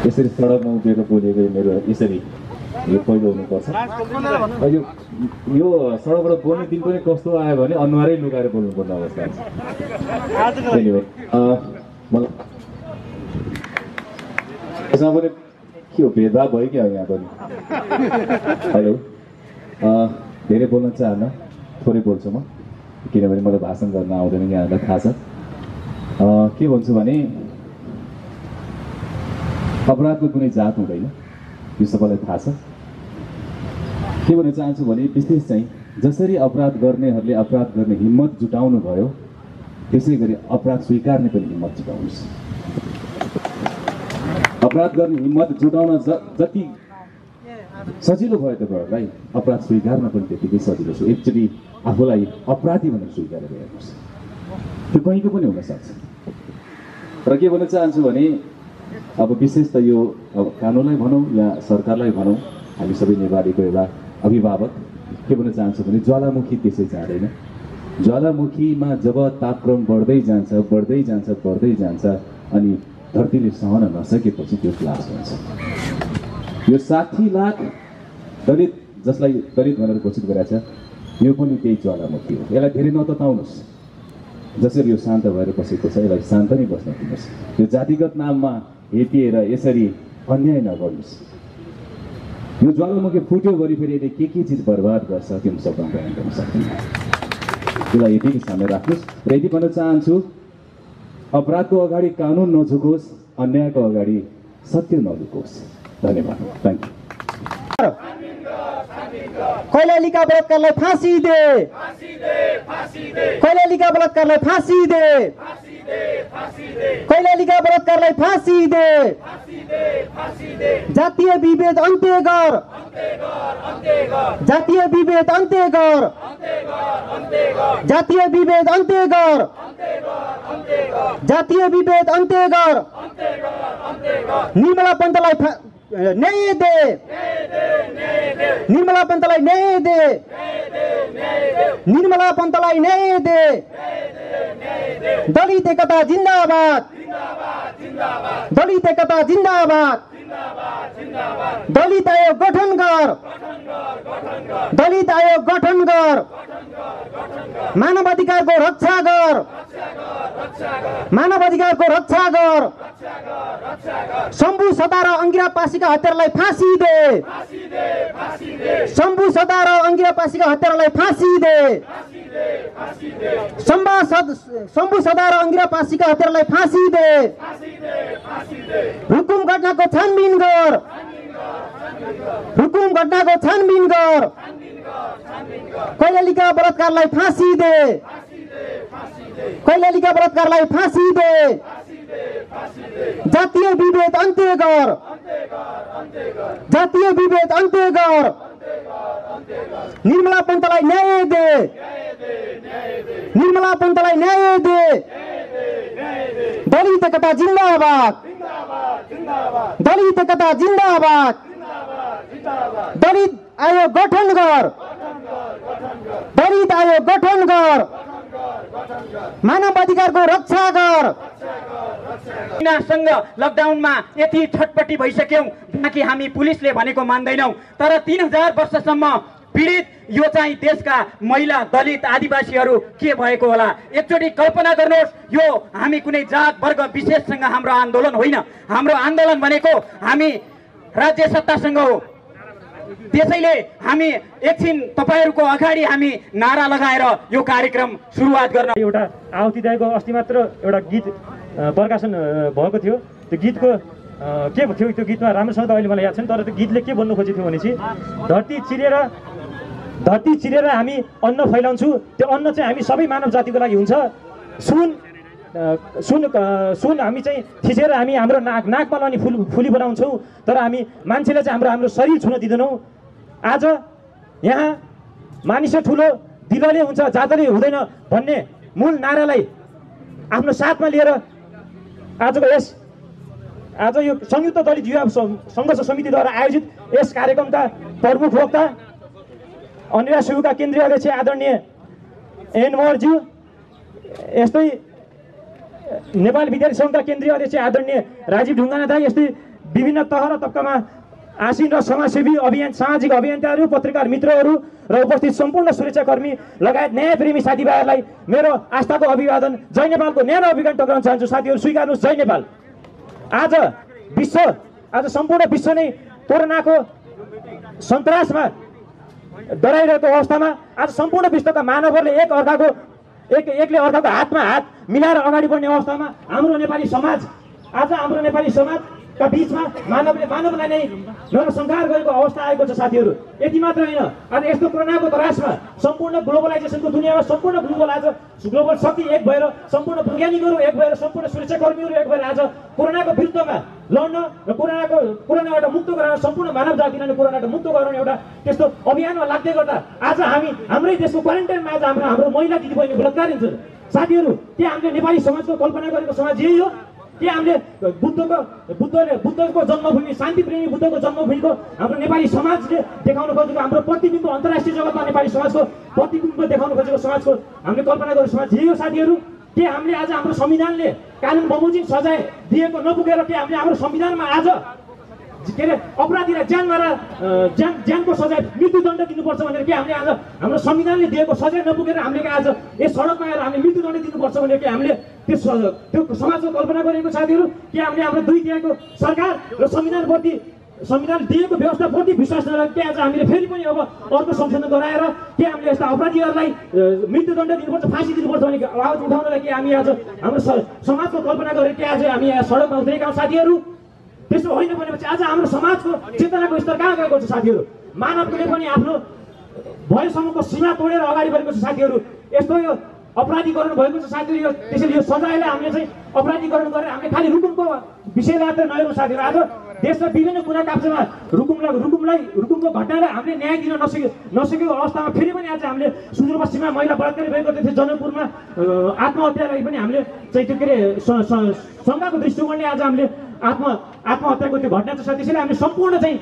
यसरी सडकमा उभिएर बोलेको मेरो यसरी यो पहिलो हुनुपर्छ। यो सडकबाट बोल्ने दिन पनि कस्तो आयो भने अनुहारै लुकाएर बोल्नुपर्ने अवस्था छ। मलाई यसमा पनि के हो भेदभाव भयो क्या यहाँ पनि। हेलो, धेरै बोल्न चाहन्न, थोरै बोल्छु म, किनभने मलाई भाषण गर्न आउँदैन, यहाँहरूलाई थाहा छ। के भन्छु भने अपराधको कुनै जात हुँदैन, यो सबैलाई थाहा छ। के भन्न चाहन्छु भने विशेष चाहिँ जसरी अपराध गर्नेहरूले अपराध गर्ने हिम्मत जुटाउनु भयो, त्यसै गरी अपराध स्वीकार्ने पनि हिम्मत जुटाउनुहोस्। अपराध गर्ने हिम्मत जुटाउन जति सजिलो भयो तपाईँहरूलाई, अपराध स्वीकार्न पनि त्यतिकै सजिलो छ। एकचोटि आफूलाई अपराधी भनेर स्वीकारेर हेर्नुहोस्, त्यो कहीँको पनि हुनसक्छ। र के भन्न चाहन्छु भने अब विशेष त यो अब कानुनलाई भनौँ या सरकारलाई भनौँ, हामी सबै नेपालीको एउटा अभिभावक, के भन्न चाहन्छु भने ज्वालामुखी त्यसै जाँदैन। ज्वालामुखीमा जब तापक्रम बढ्दै जान्छ बढ्दै जान्छ बढ्दै जान्छ अनि धरतीले सहन नसकेपछि त्यो ब्लास्ट हुन्छ। यो 60 लाख दलित, जसलाई दलित भनेर घोषित गरेको छ, यो पनि त्यही ज्वालामुखी हो। यसलाई धेरै नतताउनुहोस्। जसरी यो शान्त भएर बसेको छ, यसलाई शान्त नै बस्न दिनुहोस्। यो जातिगत नाममा हेपिएर यसरी अन्याय नगर्नुहोस्। यो ज्वालामुखी फुट्यो भने फेरि यसले के चिज बर्बाद गर्छ त्यो सबैले बयान गर्न सक्दैन। त्यसलाई यतिकै सामने राख्नुहोस्। र यति भन्न चाहन्छु, अपराधको अगाडि कानुन नझुकोस्, अन्यायको अगाडि सत्य नलुकोस्। धन्यवाद, थ्याङ्क यू। कैलालीका बलात्कारलाई फाँसी दे, कैलालीका बलात्कारलाई फाँसी दे, कैलालीका बलात्कारलाई फाँसी दे। जातीय विभेद अन्त्य गर, जातीय विभेद अन्त्य गर, जातीय विभेद अन्त्य गर, जातीय विभेद अन्त्य गर। निर्मला पन्तलाई न्याय दे, निर्मला पन्तलाई न्याय दे, निर्मला पन्तलाई न्याय दे। दलित एकता जिन्दाबाद, दलित एकता जिन्दाबाद। दलित आयोग गठन गर, दलित आयोग गठन गर। मानवाधिकारको रक्षा गर, मानवाधिकारको रक्षा गर। शम्भु सदा र अंगिरा पासीका हत्यारालाई फाँसी दे, शम्भु सदा र अंगिरा पासीका हत्यारालाई फाँसी दे। शम्भु सदा र अंगिरा पासीका हत्यारालाई फाँसी दे। हुकुम घटनाको छानबिन गर, हुकुम घटनाको छानबिन गर। कैलालीका बलात्कारलाई फाँसी दे, कैलालीका बलात्कारलाई फाँसी दे। जातीय विभेद अन्त्य गर, जातीय विभेद अन्त्य गर। निर्मला पन्तलाई न्याय दे, निर्मला पन्तलाई न्याय दे। दलित एकता जिन्दाबाद, दलित एकता जिन्दाबाद। दलित आयोग गठन गर, दलित आयोग गठन गर। मानवाधिकारको रक्षा गर। सँग लकडाउनमा यति छटपटी भइसक्यौं, बाँकी हामी पुलिसले भनेको मान्दैनौं। तर 3000 वर्षसम्म पीडित यो चाहिँ देशका महिला, दलित, आदिवासीहरू के भएको होला? एकचोटि कल्पना गर्नुहोस्। यो हामी कुनै जात वर्ग विशेषसँग हाम्रो आन्दोलन होइन। हाम्रो आन्दोलन भनेको हामी राज्य सत्तासँग हो। त्यसैले हामी एकछिन तपाईहरुको अगाडि हामी नारा लगाएर यो कार्यक्रम सुरुवात गर्न एउटा आहुतिदायको अस्ति मात्र एउटा गीत प्रकाशन भएको थियो। त्यो गीतको के थियो? त्यो गीतमा राम्रोसँग त अहिले मलाई याद छैन, तर त्यो गीतले के भन्नु खोजेको थियो भने चाहिँ धरती चिरेर हामी अन्न फैलाउँछु, त्यो अन्न चाहिँ हामी सबै मानव जातिको लागि हुन्छ। सुन हामी चाहिँ थिचेर हामी हाम्रो नाकमा लाउने फुली बनाउँछौँ, तर हामी मान्छेले चाहिँ हाम्रो शरीर छुन दिँदैनौँ। आज यहाँ मानिस ठुलो दिलले हुन्छ, जातले हुँदैन भन्ने मूल नारालाई आफ्नो साथमा लिएर आज यो संयुक्त दलित युवा सङ्घर्ष समितिद्वारा आयोजित यस कार्यक्रमका प्रमुख वक्ता अनिरा सुका केन्द्रीय अध्यक्ष आदरणीय एन मौर्ज्यू, यस्तै नेपाल विद्यार्थी सङ्घका केन्द्रीय अध्यक्ष आदरणीय राजीव ढुङ्गाना दाई, यस्तै विभिन्न तह र तबकामा आसीन र समाजसेवी सामाजिक अभियन्ताहरू, पत्रकार मित्रहरू र उपस्थित सम्पूर्ण सुरक्षाकर्मी लगायत न्यायप्रेमी साथीभाइहरूलाई मेरो आस्थाको अभिवादन। जय नेपालको न्यानो अभिवादन टक्राउन चाहन्छु। साथीहरू स्वीकार्नुहोस्, जय नेपाल। आज सम्पूर्ण विश्व नै कोरोनाको सन्तासमा डराइरहेको अवस्थामा आज सम्पूर्ण विश्वका मानवहरूले एकले अर्काको हातमा हात मिलाएर अगाडि बढ्ने अवस्थामा हाम्रो नेपाली समाजका बिचमा मानवलाई नै नरसंहार गरेको अवस्था आएको छ। साथीहरू यति मात्र होइन, आज यस्तो कोरोनाको त्रासमा सम्पूर्ण ग्लोबलाइजेसनको दुनियाँमा सम्पूर्ण ग्लोबल शक्ति एक भएर, सम्पूर्ण वैज्ञानिकहरू एक भएर, सम्पूर्ण सुरक्षाकर्मीहरू एक भएर आज कोरोनाको विरुद्धमा लड्न र कोरोनाबाट मुक्त गराउन, सम्पूर्ण मानव जातिलाई नै कोरोनाबाट मुक्त गराउने एउटा त्यस्तो अभियानमा लाग्दै गर्दा आज हाम्रै देशको क्वारेन्टाइनमा आज हाम्रो महिला दिदीबहिनी बलात्कारित छन्। साथीहरू के हामीले नेपाली समाजको कल्पना गरेको समाज यही हो? के हामीले बुद्धको जन्मभूमि, शान्तिप्रेमी बुद्धको जन्मभूमिको हाम्रो नेपाली समाजले देखाउन खोजेको हाम्रो प्रतिबिम्ब, अन्तर्राष्ट्रिय जगतमा नेपाली समाजको प्रतिबिम्ब देखाउन खोजेको समाजको हामीले कल्पना गरेको समाज यही हो? साथीहरू के हामीले आज हाम्रो संविधानले कानुन बमोजिम सजाय दिएको नपुगेर के हामीले हाम्रो संविधानमा आज अपराधीलाई ज्यानको सजाय, मृत्युदण्ड दिनुपर्छ भनेर के हामीले आज हाम्रो संविधानले दिएको सजाय नपुगेर हामीले आज यस सडकमा आएर हामीले मृत्युदण्ड दिनुपर्छ भनेर के हामीले त्यो समाजको कल्पना गरेको? साथीहरू के हामीले हाम्रो 2 तिहाईको सरकार र संविधान दिएको व्यवस्थाप्रति विश्वास नरहेर के आज हामीले फेरि पनि अब अर्को संशोधन गराएर के हामीले यस्ता अपराधीहरूलाई मृत्युदण्ड दिनुपर्छ, फाँसी दिनुपर्छ भने आवाज उठाउनलाई के हामी आज हाम्रो समाजको कल्पना गरेर के आज हामी यहाँ सडकमा उत्रेका हौँ? साथीहरू त्यसो होइन भनेपछि आज हाम्रो समाजको चेतनाको स्तर कहाँ गएको छ? साथीहरू मानवले पनि आफ्नो भयसम्मको सीमा तोडेर अगाडि बढेको छ। साथीहरू यस्तो यो अपराधीकरण भएको छ। साथीहरू त्यसैले यो सजायलाई हामीले चाहिँ अपराधीकरण गरेर हामीले खालि रुकुमको विषय मात्र नहेरौँ। साथीहरू आज देशमा विभिन्न कुना काप्चामा रुकुमको घटनालाई हामीले न्याय दिन नसकेको अवस्थामा फेरि पनि आज हामीले सुदूरपश्चिममा महिला बलात्कार भएको थियो, जनकपुरमा आत्महत्यालाई पनि हामीले चाहिँ त्यो के अरे शङ्काको दृष्टिकोणले आज हामीले आत्महत्याको त्यो घटना छ। त्यसैले हामीले सम्पूर्ण चाहिँ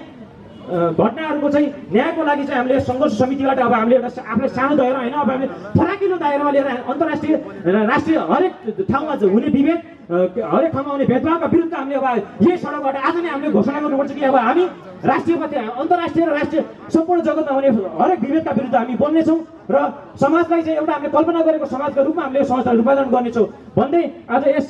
घटनाहरूको चाहिँ न्यायको लागि चाहिँ हामीले सङ्घर्ष समितिबाट अब हामीले एउटा आफूलाई सानो दायरा होइन, अब हामीले फराकिलो दायरामा लिएर अन्तर्राष्ट्रिय राष्ट्रिय हरेक ठाउँमा हुने विभेद, हरेक ठाउँमा हुने भेदभावका विरुद्ध हामीले अब यही सडकबाट आज नै हामीले घोषणा गर्नुपर्छ कि अब हामी अन्तर्राष्ट्रिय र राष्ट्रिय सम्पूर्ण जगतमा हुने हरेक विभेदका विरुद्ध हामी बोल्नेछौँ र समाजलाई चाहिँ एउटा हामीले कल्पना गरेको समाजका रूपमा हामीले समाजलाई रूपान्तरण गर्नेछौँ भन्दै आज यस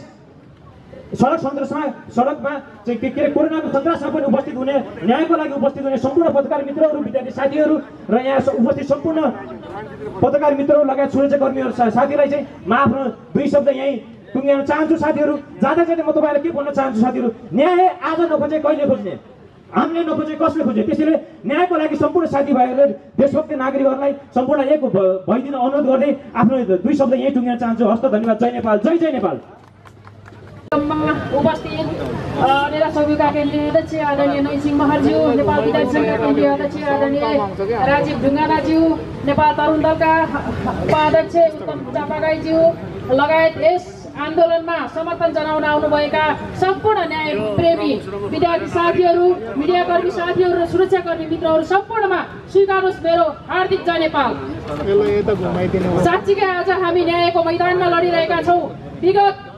सडकमा चाहिँ के अरे कोरोनाको सन्तासमा पनि उपस्थित हुने, न्यायको लागि उपस्थित हुने सम्पूर्ण पत्रकार मित्रहरू, विद्यार्थी साथीहरू र यहाँ उपस्थित सम्पूर्ण पत्रकार मित्रहरू लगायत सुरक्षाकर्मीहरू साथीलाई चाहिँ म आफ्नो 2 शब्द यहीँ टुङ्ग्याउन चाहन्छु। साथीहरू जाँदा म तपाईँलाई के भन्न चाहन्छु? साथीहरू न्याय आज नखोजे कहिले खोज्ने? हामीले नखोजे कसले खोजे? त्यसैले न्यायको लागि सम्पूर्ण साथीभाइहरूले, देशभक्त नागरिकहरूलाई सम्पूर्ण एक भइदिन अनुरोध गर्दै आफ्नो 2 शब्द यहीँ टुङ्ग्याउन चाहन्छु। हस्त, धन्यवाद। जय नेपाल, जय नेपाल। उपस्थित नेता समितिका केन्द्रीय अध्यक्ष आदरणीय नैसिंह महर्ज्यू, नेपाल विधायक सङ्घका केन्द्रीय अध्यक्ष आदरणीय राजीव ढुङ्गानाज्यू, नेपाल तरुण दलका उपाध्यक्ष उत्तम चापागाईज्यू लगायत यस आन्दोलनमा समर्थन जनाउन आउनुभएका सम्पूर्ण न्यायप्रेमी विद्यार्थी साथीहरू, मिडियाकर्मी साथीहरू र सुरक्षाकर्मी मित्रहरू सम्पूर्णमा स्वीकार्नुहोस् मेरो हार्दिक जय नेपाल। साँच्चीकै आज हामी न्यायको मैदानमा लडिरहेका छौँ। विगत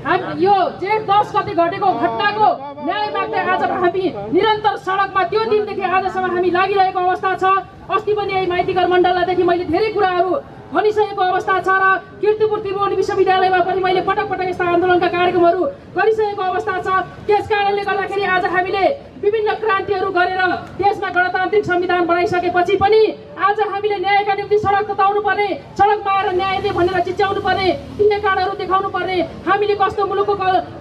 यो जेठ 10 गते घटेको घटनाको न्याय माग्दै आज हामी निरन्तर सडकमा त्यो दिनदेखि आजसम्म हामी लागिरहेको अवस्था छ। अस्ति पनि यही माइतीघर मण्डलदेखि मैले धेरै कुराहरू भनिसकेको अवस्था छ र कीर्तिपुर त्रिभुवन विश्वविद्यालयमा पनि मैले पटक यस्ता आन्दोलनका कार्यक्रमहरू गरिसकेको अवस्था छ। त्यस कारणले गर्दाखेरि आज हामीले विभिन्न क्रान्तिहरू गरेर देशमा गणतान्त्रिक संविधान बनाइसकेपछि पनि आज हामीले न्यायका निम्ति सडक तताउनु पर्ने, सडकमा आएर न्याय दे भनेर चिच्याउनु पर्ने, तिनै कारणहरू देखाउनु पर्ने। हामीले कस्तो मुलुकको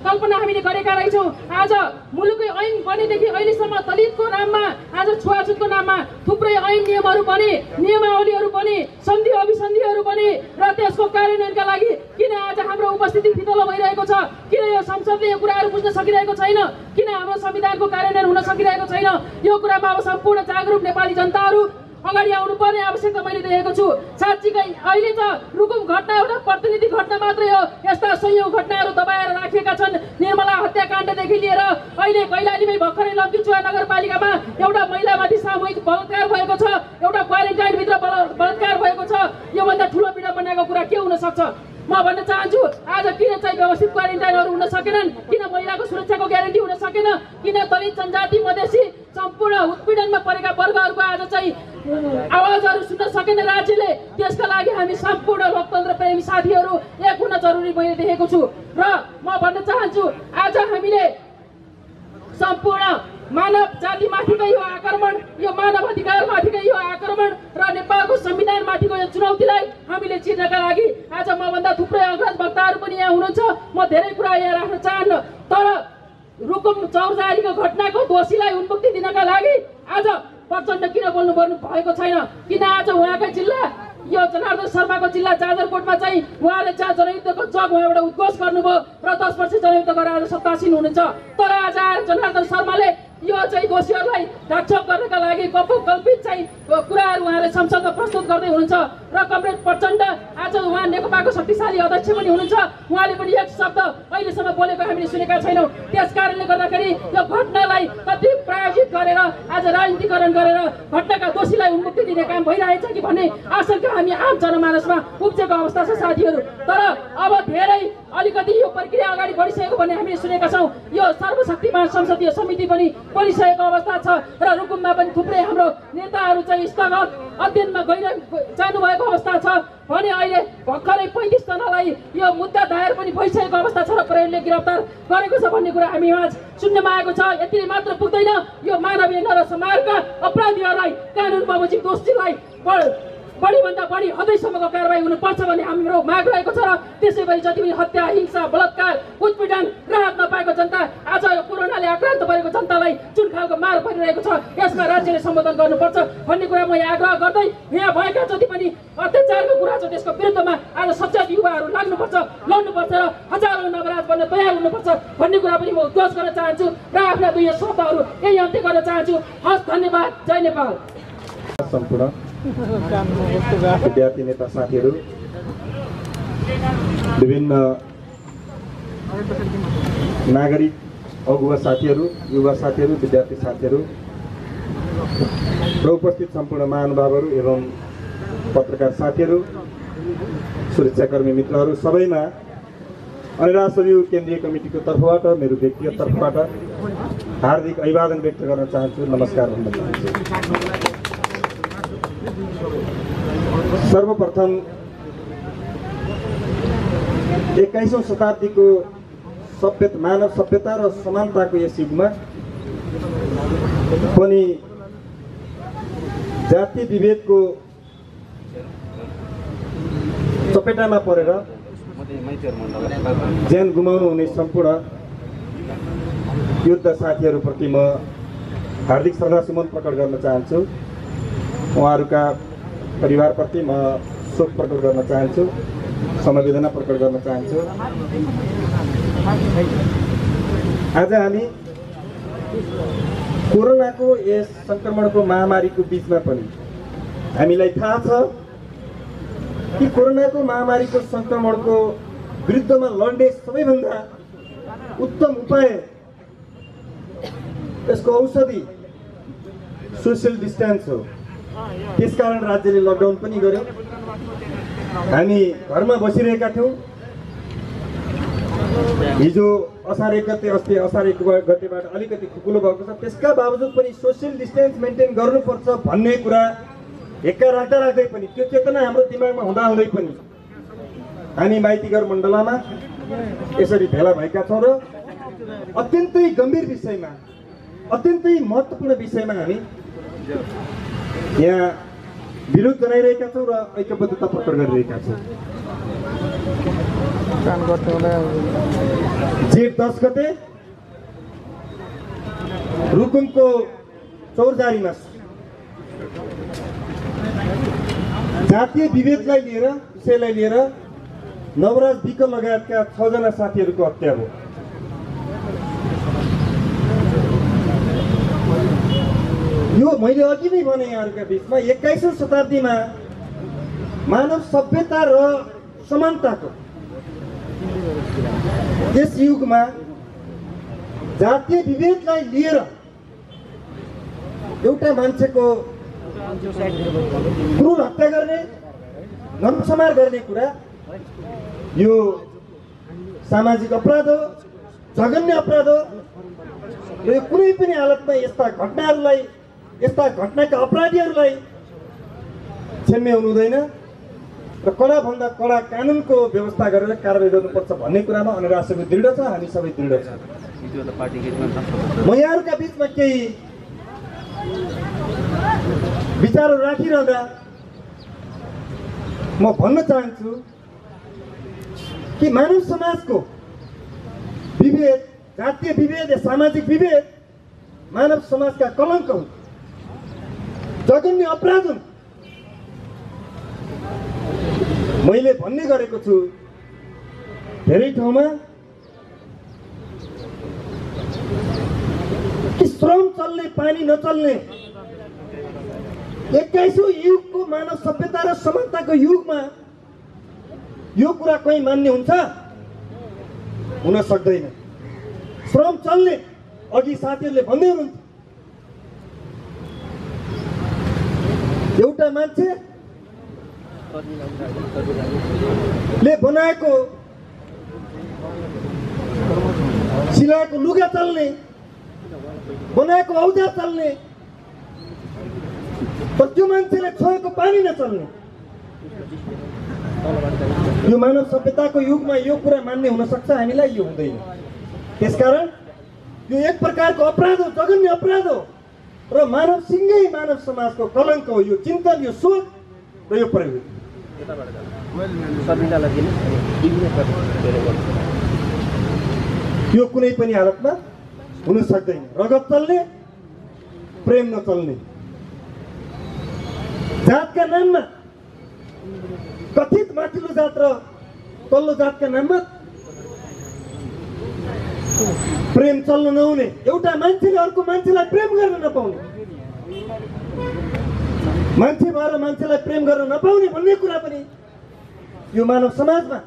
कल्पना हामीले गरेका रहेछौँ। आज मुलुकै ऐन बनेदेखि अहिलेसम्म दलितको नाममा, आज छुवाछुतको नाममा थुप्रै ऐन नियमहरू बने, नियमावलीहरू बने, सन्धि अभिसन्धिहरू बने र त्यसको कार्यान्वयनका लागि किन आज हाम्रो उपस्थिति फितलो भइरहेको छ? किन यो संसदले यो कुराहरू बुझ्न सकिरहेको छैन? किन हाम्रो संविधानको कार्यान्वयन हुन सकिरहेको छैन? यो कुरामा अब सम्पूर्ण जागरुक नेपाली जनताहरू अगाडि आउनुपर्ने आवश्यकता मैले देखेको छु। साँच्चीकै अहिले त रुकुम घटना एउटा प्रतिनिधि घटना मात्रै हो। यस्ता सयौं घटनाहरू दबाएर राखिएका छन्। निर्मला हत्याकाण्डदेखि लिएर अहिले कैलालीमै भर्खरै लक्कीचुवा नगरपालिकामा एउटा महिलामाथि सामूहिक बलात्कार भएको छ, एउटा क्वारेन्टाइनभित्र बलात्कार भएको छ। योभन्दा ठुलो विडम्बनाको कुरा के हुन सक्छ? म भन्न चाहन्छु आज आज किन चाहिँ व्यवस्थित क्वारेन्टाइनहरू हुन सकेनन्, किन महिलाको सुरक्षाको ग्यारेन्टी हुन सकेन, किन दलित जनजाति मधेसी सम्पूर्ण उत्पीडनमा परेका वर्गहरूको आज चाहिँ आवाजहरू सुन्न सकेन राज्यले। त्यसका लागि हामी सम्पूर्ण लोकतन्त्र प्रेमी साथीहरू एक हुन जरुरी मैले देखेको छु। र म भन्न चाहन्छु आज हामीले सम्पूर्ण मानव जातिमाथिकै यो आक्रमण, यो मानव अधिकारमाथिकै यो आक्रमण र नेपालको संविधानमाथिको यो चुनौतीलाई हामीले चिर्नका लागि आज मभन्दा थुप्रै अग्रज वक्ताहरू पनि यहाँ हुनुहुन्छ। म धेरै कुरा यहाँ राख्न चाहन्न, तर रुकुम चौरजारीको घटनाको दोषीलाई उन्मुक्ति दिनका लागि आज प्रचण्ड किन बोल्नु भएको छैन? किन आज उहाँकै जिल्ला यो जनार्दन शर्माको जिल्ला जाजरकोटमा चाहिँ उहाँले जहाँ जनयुद्धको जग उहाँबाट उद्घोष गर्नुभयो र 10 वर्ष जनयुद्ध गरेर आज सत्तासीन हुनुहुन्छ। तर आज आएर जनार्दन शर्माले यो चाहिँ दोषीहरूलाई ढाकछोप गर्नका लागि कल्पित चाहिँ कुराहरू उहाँले संसदमा प्रस्तुत गर्दै हुनुहुन्छ। र कमरेड प्रचण्ड आज उहाँ नेकपाको शक्तिशाली अध्यक्ष पनि हुनुहुन्छ, उहाँले पनि एक शब्द अहिलेसम्म बोलेको हामीले सुनेका छैनौँ। त्यस कारणले गर्दाखेरि यो घटनालाई कति प्रायोजित गरेर आज राजनीतिकरण गरेर घटनाका दोषीलाई उन्मुक्ति दिने काम भइरहेछ कि भन्ने आशंका हामी आम जनमानसमा उब्जेको अवस्था छ साथीहरू। तर अब धेरै अलिकति यो प्रक्रिया अगाडि बढिसकेको भन्ने हामीले सुनेका छौँ। यो सर्वशक्तिमान संसदीय समिति पनि बनिसकेको अवस्था छ र रुकुममा पनि थुप्रै हाम्रो नेताहरू चाहिँ स्थगत अध्ययनमा जानुभएको अवस्था छ भने अहिले भर्खरै 35 जनालाई यो मुद्दा दायर पनि भइसकेको अवस्था छ र प्रहरीले गिरफ्तार गरेको छ भन्ने कुरा हामी आज सुन्नमा आएको छ। यतिले मात्र पुग्दैन, यो मानवीय नरसंहारका अपराधीहरूलाई कानुन बमोजिम दोषीलाई बढीभन्दा बढी हदैसम्मको कारबाही हुनुपर्छ भन्ने हाम्रो माग रहेको छ। र त्यसैगरी जति पनि हत्या, हिंसा, बलात्कार, उत्पीडन, राहत नपाएको जनता, आज यो कोरोनाले आक्रान्त परेको जनतालाई जुन खालको मार परिरहेको छ यसमा राज्यले सम्बोधन गर्नुपर्छ भन्ने कुरा म यहाँ आग्रह गर्दै यहाँ भएका जति पनि अत्याचारको कुरा छ त्यसको विरुद्धमा आज सचेत युवाहरू लाग्नुपर्छ, लड्नुपर्छ र हजारौँ नवराज बन्न तयार हुनुपर्छ भन्ने कुरा पनि म उद्घोष गर्न चाहन्छु र आफ्ना दुई शब्दहरू यही अन्त्य गर्न चाहन्छु। हस्, धन्यवाद। जय नेपाल। सम्पूर्ण विद्यार्थी नेता साथीहरू, विभिन्न नागरिक अगुवा साथीहरू, युवा साथीहरू, विद्यार्थी साथीहरू र उपस्थित सम्पूर्ण महानुभावहरू एवं पत्रकार साथीहरू, सुरक्षाकर्मी मित्रहरू सबैमा अनिरासोयु केन्द्रीय कमिटीको तर्फबाट मेरो व्यक्तिगत तर्फबाट हार्दिक अभिवादन व्यक्त गर्न चाहन्छु, नमस्कार भन्न चाहन्छु। सर्वप्रथम 21औं शताब्दीको मानव सभ्यता र समानताको यस युगमा पनि जातीय विभेदको चपेटामा परेर ज्यान गुमाउनु हुने सम्पूर्ण योद्धा साथीहरूप्रति म हार्दिक श्रद्धासुमन प्रकट गर्न चाहन्छु। उहाँहरूका परिवारप्रति म शोक प्रकट गर्न चाहन्छु, समवेदना प्रकट गर्न चाहन्छु। आज हामी कोरोनाको यस संक्रमणको महामारीको बिचमा पनि हामीलाई थाहा छ कि कोरोनाको महामारीको संक्रमणको विरुद्धमा लड्ने सबैभन्दा उत्तम उपाय, यसको औषधि सोसियल डिस्टेन्स हो। त्यसकारण राज्यले लकडाउन पनि गर्यो। हामी घरमा बसिरहेका थियौँ। हिजो असार 1 गते, अस्ति असार 1 गतेबाट अलिकति खुकुलो भएको छ। त्यसका बावजुद पनि सोसियल डिस्टेन्स मेन्टेन गर्नुपर्छ भन्ने कुरा हेक्का राख्दै पनि, त्यो चेतना हाम्रो दिमागमा हुँदाहुँदै पनि हामी माइतीघर मण्डलामा यसरी भेला भएका छौँ र अत्यन्तै गम्भीर विषयमा, अत्यन्तै महत्त्वपूर्ण विषयमा हामी यहाँ विरोध जनाइरहेका छौँ र ऐक्यबद्धता प्रकट गरिरहेका छौँ। जेठ 10 गते रुकुमको चौरजारीमा जातीय विभेदलाई लिएर, विषयलाई लिएर नवराज विक लगायतका 6 जना साथीहरूको हत्या भयो। यो मैले अघि नै भने यहाँहरूका बिचमा 21औं शताब्दीमा मानव सभ्यता र समानताको यस युगमा जातीय विभेदलाई लिएर एउटा मान्छेको क्रूर हत्या गर्ने, नरसंहार गर्ने कुरा यो सामाजिक अपराध हो, जघन्य अपराध हो र यो कुनै पनि हालतमा यस्ता घटनाहरूलाई, यस्ता घटनाका अपराधीहरूलाई क्षम्य हुनु हुँदैन र कडाभन्दा कडा कानुनको व्यवस्था गरेर कारबाही गर्नुपर्छ भन्ने कुरामा अनुराष्ट्रको दृढ छ, हामी सबै दृढ छ। म यहाँहरूका बिचमा केही विचारहरू राखिरहँदा म भन्न चाहन्छु कि मानव समाजको विभेद, जातीय विभेद या सामाजिक विभेद मानव समाजका कलङ्क हुन्, जघन्य अपराध हुन्। मैले भन्ने गरेको छु धेरै ठाउँमा कि श्रम चल्ने पानी नचल्ने 21औं युगको मानव सभ्यता र समानताको युगमा यो कुरा कहीँ मान्य हुन्छ? हुन सक्दैन। श्रम चल्ने, अघि साथीहरूले भन्दै हुनुहुन्छ, एउटा मान्छे ले बनाएको सिलाएको लुगा चल्ने, बनाएको औजार चल्ने, तर त्यो मान्छेले छोएको पानी नचल्ने। यो मानव सभ्यताको युगमा यो कुरा मान्ने हुन सक्छ? हामीलाई यो हुँदैन। त्यसकारण यो एक प्रकारको अपराध हो, जघन्य अपराध हो र मानव सिंगै मानव समाजको कलङ्क हो। यो चिन्तन, यो सोच र यो प्रवृत्ति यो कुनै पनि हालतमा हुन सक्दैन। रगत चल्ने, प्रेम नचल्ने, जातका नाममा, कथित माथिल्लो जात र तल्लो जातका नाममा प्रेम चल्न नहुने, एउटा मान्छेले अर्को मान्छेलाई प्रेम गर्न नपाउने, मान्छे भएर मान्छेलाई प्रेम गर्न नपाउने भन्ने कुरा पनि यो मानव समाजमा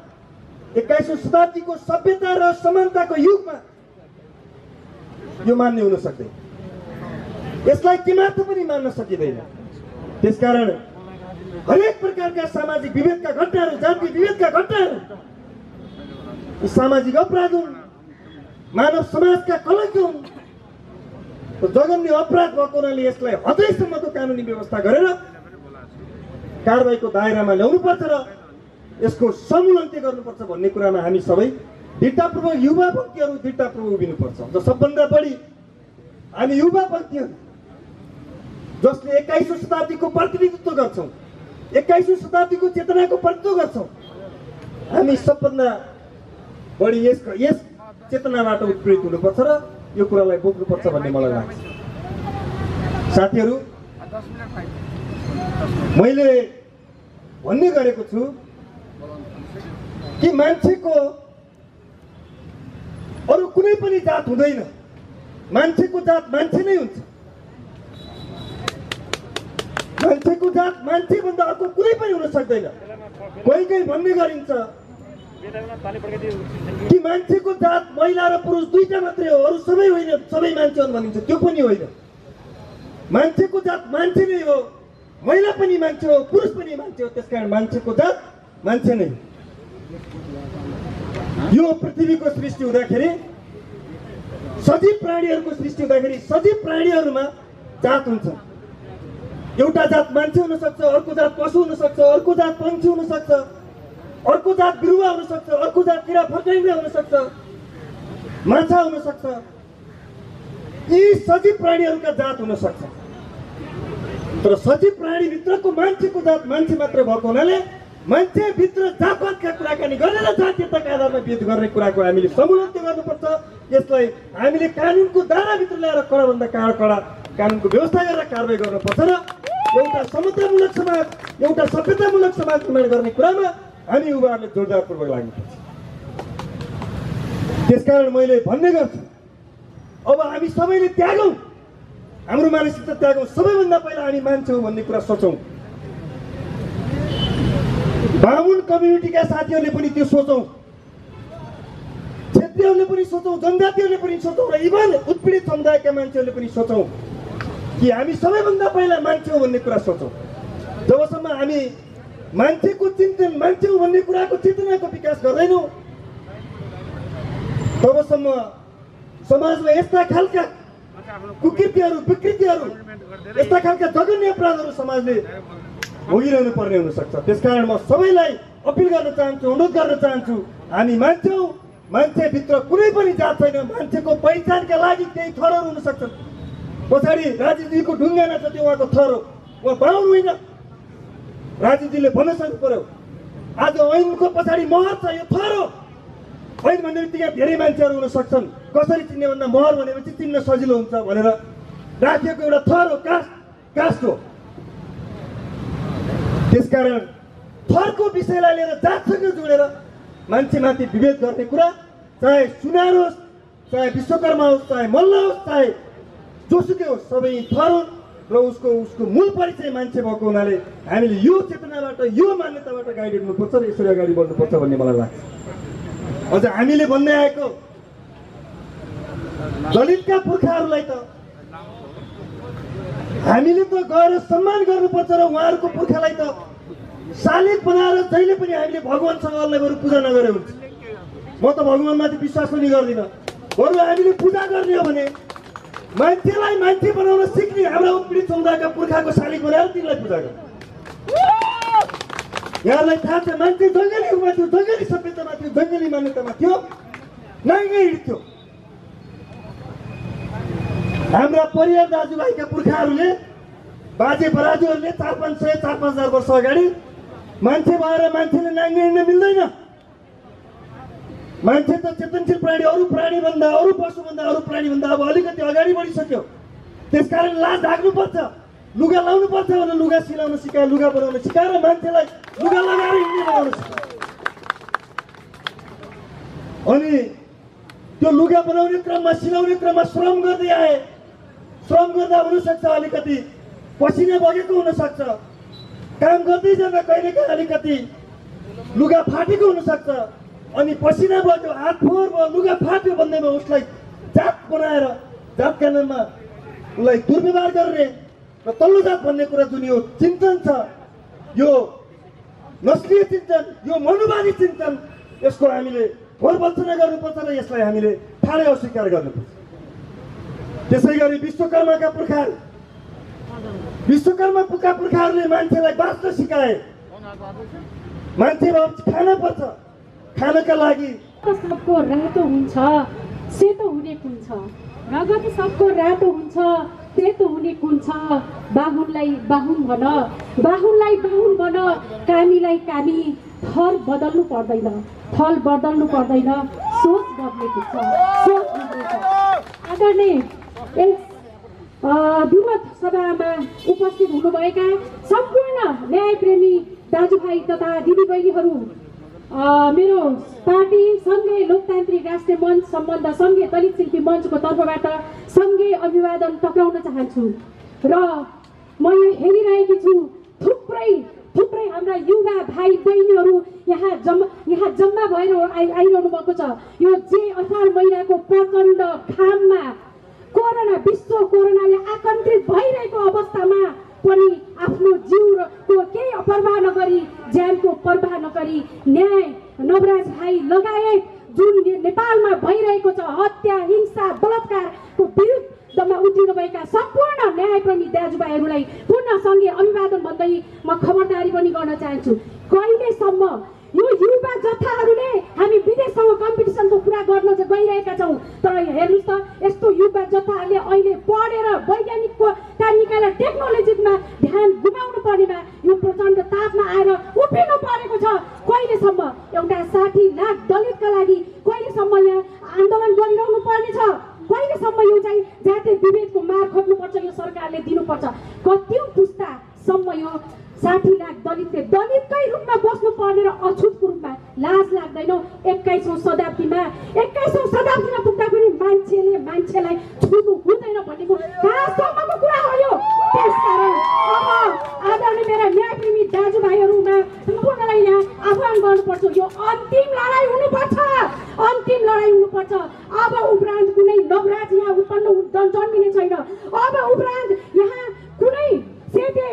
21औं शताब्दीको सभ्यता र समानताको युगमा यो मान्य हुन सक्दैन। यसलाई किमात्र पनि मान्न सकिँदैन। त्यसकारण हरेक प्रकारका सामाजिक विभेदका घटनाहरू, जातीय विभेदका घटनाहरू यी सामाजिक अपराध हुन्, मानव समाजका कलङ्क हुन्। जघन्य अपराध भएको हुनाले यसलाई अझैसम्मको कानुनी व्यवस्था गरेर कारबाहीको दायरामा ल्याउनुपर्छ र यसको समूलन्त्य गर्नुपर्छ भन्ने कुरामा हामी सबै दृढतापूर्वक, युवा पङ्क्तिहरू दृढतापूर्वक उभिनुपर्छ। र सबभन्दा बढी हामी युवा पङ्क्तिहरू जसले 21औं शताब्दीको प्रतिनिधित्व गर्छौँ, 21औं शताब्दीको चेतनाको प्रतिनिधित्व गर्छौँ, हामी सबभन्दा बढी यस चेतनाबाट उत्प्रेरित हुनुपर्छ र यो कुरालाई बोक्नुपर्छ भन्ने मलाई लाग्छ। साथीहरू, मैले भन्ने गरेको छु कि मान्छेको अरू कुनै पनि जात हुँदैन, मान्छेको जात मान्छे नै हुन्छ। मान्छेको जात मान्छे भन्दा अर्को कुनै पनि हुन सक्दैन। कोही कोही भन्ने गरिन्छ कि मान्छेको जात महिला र पुरुष दुईटा मात्रै हो, अरू सबै होइन, सबै मान्छे हुन् भनिन्छ। त्यो पनि होइन। मान्छेको जात मान्छे नै हो, महिला पनि मान्छे हो, पुरुष पनि मान्छे हो। त्यसकारण मान्छेको जात मान्छे नै। यो पृथ्वीको सृष्टि हुँदाखेरि, सजीव प्राणीहरूको सृष्टि हुँदाखेरि सजीव प्राणीहरूमा जात हुन्छ। एउटा जात मान्छे हुन सक्छ, अर्को जात पशु हुन सक्छ, अर्को जात पक्षी हुन सक्छ, अर्को जात बिरुवा हुन सक्छ, अर्को जात किरा फट्याङ्ग्रा हुन सक्छ, माछा हुन सक्छ। यी सजीव प्राणीहरूका जात हुन सक्छ। तर सजीव प्राणीभित्रको मान्छेको जात मान्छे मात्र भएको हुनाले मान्छेभित्र जातपातका कुराकानी गरेर जातीयताका आधारमा विरोध गर्ने कुराको हामीले समूलन्त्य गर्नुपर्छ। यसलाई हामीले कानुनको दायराभित्र ल्याएर कडाभन्दा कडा कानुनको व्यवस्था गरेर कारबाही गर्नुपर्छ र एउटा समतामूलक समाज, एउटा सभ्यतामूलक समाज निर्माण गर्ने कुरामा हामी युवाहरूले जोरदारपूर्वक लाग्नुपर्छ। त्यसकारण मैले भन्ने गर्छु, अब हामी सबैले त्यागौँ, हाम्रो मानसिकता त्यागौँ। सबैभन्दा पहिला हामी मान्छे हौँ भन्ने कुरा सोचौँ। बाहुन कम्युनिटीका साथीहरूले पनि त्यो सोचौँ, क्षेत्रीहरूले पनि सोचौँ, जनजातिहरूले पनि सोचौँ र इभन उत्पीडित समुदायका मान्छेहरूले पनि सोचौँ कि हामी सबैभन्दा पहिला मान्छे हो भन्ने कुरा सोचौँ। जबसम्म हामी मान्छेको चिन्तन, मान्छे हो भन्ने कुराको चेतनाको विकास गर्दैनौँ, तबसम्म समाजमा यस्ता खालका कुकृत्यहरू विकृतिहरू यस्ता खालका जघन्य अपराधहरू समाजले भोगिरहनु पर्ने हुनसक्छ। त्यसकारण म सबैलाई अपिल गर्न चाहन्छु, अनुरोध गर्न चाहन्छु, हामी मान्छौँ, मान्छेभित्र कुनै पनि जात छैन। मान्छेको पहिचानका लागि केही थरहरू हुन सक्छन्। पछाडि राजीवजीको ढुङ्गाना छ, त्यो उहाँको थर हो, उहाँ बाहुन होइन। राजीवजीले भन्न सक्नु पर्यो आज ऐनको पछाडि महर छ, यो थर हो। ऐन भन्ने बित्तिकै धेरै मान्छेहरू हुन सक्छन्, कसरी चिन्ने भन्दा महर भनेपछि चिन्न सजिलो हुन्छ भनेर राखिएको एउटा थर हो, कास्ट हो। त्यसकारण थरको विषयलाई लिएर जातसँग जोडेर मान्छेमाथि विभेद गर्ने कुरा, चाहे सुनार होस्, चाहे विश्वकर्मा होस्, चाहे मल्ल होस्, चाहे जोसुकै होस्, सबै थर हुन् र उसको मूल परिचय मान्छे भएको हुनाले हामीले यो चेतनाबाट, यो मान्यताबाट गाइड हुनुपर्छ र यसरी अगाडि बढ्नुपर्छ भन्ने मलाई लाग्छ। अझ हामीले भन्दै आएको दलितका पुर्खाहरूलाई त हामीले त गएर सम्मान गर्नुपर्छ र उहाँहरूको पुर्खालाई त शालिग बनाएर जहिले पनि हामीले भगवानसँग अल्लाह बरु पूजा नगरे हुन्छ। म त भगवानमाथि विश्वास पनि गर्दिनँ, बरु हामीले पूजा गर्ने हो भने मान्छेलाई मान्छे बनाउन सिक्ने हाम्रा उत्पीडित समुदायका पुर्खाको शालिग बनाएर तिनलाई पूजा गर्नु। यहाँलाई थाहा छ मान्छे जङ्गली युगमा थियो, जङ्गली सभ्यतामा थियो, जङ्गली मान्यतामा थियो, नाङ्गै हिँड्थ्यो। हाम्रा परिवार दाजुभाइका पुर्खाहरूले, बाजे बराजुहरूले 4-500-4-5000 वर्ष अगाडि मान्छे भएर मान्छेले नाङ्गै हिँड्न मिल्दैन। मान्छे त चेतनशील प्राणी, अरू प्राणीभन्दा, अरू पशुभन्दा, अरू प्राणीभन्दा अब अलिकति अगाडि बढिसक्यो। त्यसकारण लाज ढाक्नुपर्छ, लुगा लाउनु पर्छ भने लुगा सिलाउन सिकायो, लुगा बनाउन सिकाएर मान्छेलाई लुगा लगाएर हिँड्ने बनाउन सिकायो। अनि त्यो लुगा बनाउने क्रममा, सिलाउने क्रममा श्रम गर्दै आए। श्रम गर्दा हुनसक्छ अलिकति पसिना बगेको हुनसक्छ, काम गर्दै जाँदा कहिलेकाहीँ अलिकति लुगा फाटेको हुनसक्छ। अनि पसिना बग्यो, हात फोहोर भयो, लुगा फाट्यो भन्दैमा उसलाई जात बनाएर जातका नाममा उसलाई दुर्व्यवहार गर्ने र तल्लो जात भन्ने कुरा जुन यो चिन्तन छ, यो नस्लीय चिन्तन, यो मनुवादी चिन्तन, यसको हामीले घोर भर्त्सना गर्नुपर्छ र यसलाई हामीले ठाडै अस्वीकार गर्नुपर्छ। त्यसै गरी विश्वकर्माका पुर्खाहरूले मान्छेलाई बाँच्न सिकाए। मान्छे खान पर्छ, खानका लागि सबको रातो हुन्छ, सेतो हुने कुन छ? रगत सबको रातो हुन्छ, सेतो हुने कुन छ? बाहुनलाई बाहुन भन, बाहुनलाई बाहुन भन, कामीलाई कामी। थर बदल्नु पर्दैन, थल बदल्नु पर्दैन, सोच बदलेको छ, सोच बदलेको छ। आदरणीय विमत सभामा उपस्थित हुनुभएका सम्पूर्ण न्यायप्रेमी दाजुभाइ तथा दिदीबहिनीहरू, मेरो पार्टी सङ्घीय लोकतान्त्रिक राष्ट्रिय मञ्च सम्बन्ध सङ्घीय दलित शिल्पी मञ्चको तर्फबाट सङ्घीय अभिवादन टक्राउन चाहन्छु। र म यहाँ हेरिरहेकी छु थुप्रै हाम्रा युवा भाइ बहिनीहरू यहाँ जम्मा भएर आइरहनु भएको छ। यो असार महिनाको प्रचण्ड घाममा विश्व कोरोनाले आकन्त्रित भइरहेको अवस्थामा पनि आफ्नो जिउको केही परवाह नगरी, ज्यानको परवाह नगरी न्याय नवराज भाइ लगायत जुन नेपालमा भइरहेको छ हत्या, हिंसा, बलात्कारको विरुद्धमा उत्रिनुभएका सम्पूर्ण न्यायप्रेमी दाजुभाइहरूलाई पुनः सङ्घीय अभिवादन भन्दै म खबरदारी पनि गर्न चाहन्छु। कहिलेसम्म यो युवा जथाहरूले हामी विदेशसँग कम्पिटिसनको कुरा गर्न चाहिँ गइरहेका छौँ, तर हेर्नुहोस् त यस्तो युवा जथाहरूले अहिले पढेर वैज्ञानिकको निकालेर टेक्नोलोजीमा ध्यान गुमाउनु पर्नेमा यो प्रचण्ड तापमा आएर उभिनु परेको छ। कहिलेसम्म एउटा 60 लाख दलितका लागि कहिलेसम्म यहाँ आन्दोलन गरिरहनु पर्ने छ? कहिलेसम्म यो चाहिँ जातीय विभेदको मार खोज्नुपर्छ? यो सरकारले दिनुपर्छ। कतिौं पुस्तासम्म यो 60 लाख दलितकै रूपमा बस्नु पर्ने र अछुतको रूपमा लाज लाग्दैन? 21औं शताब्दीमा पुग्दा पनि मान्छेलाई छुनु हुँदैन भनेको कहाँसम्मको कुरा हो यो? त्यसकारण अब आदरणीय मेरा न्यायप्रेमी दाजुभाइहरूमा सम्पूर्णलाई यहाँ आह्वान गर्नुपर्छ, यो अन्तिम लडाइँ हुनुपर्छ। अब उपरान्त कुनै नवराज यहाँ उत्पन्न जन्मिने छैन। अब उपरान्त यहाँ कुनै सेते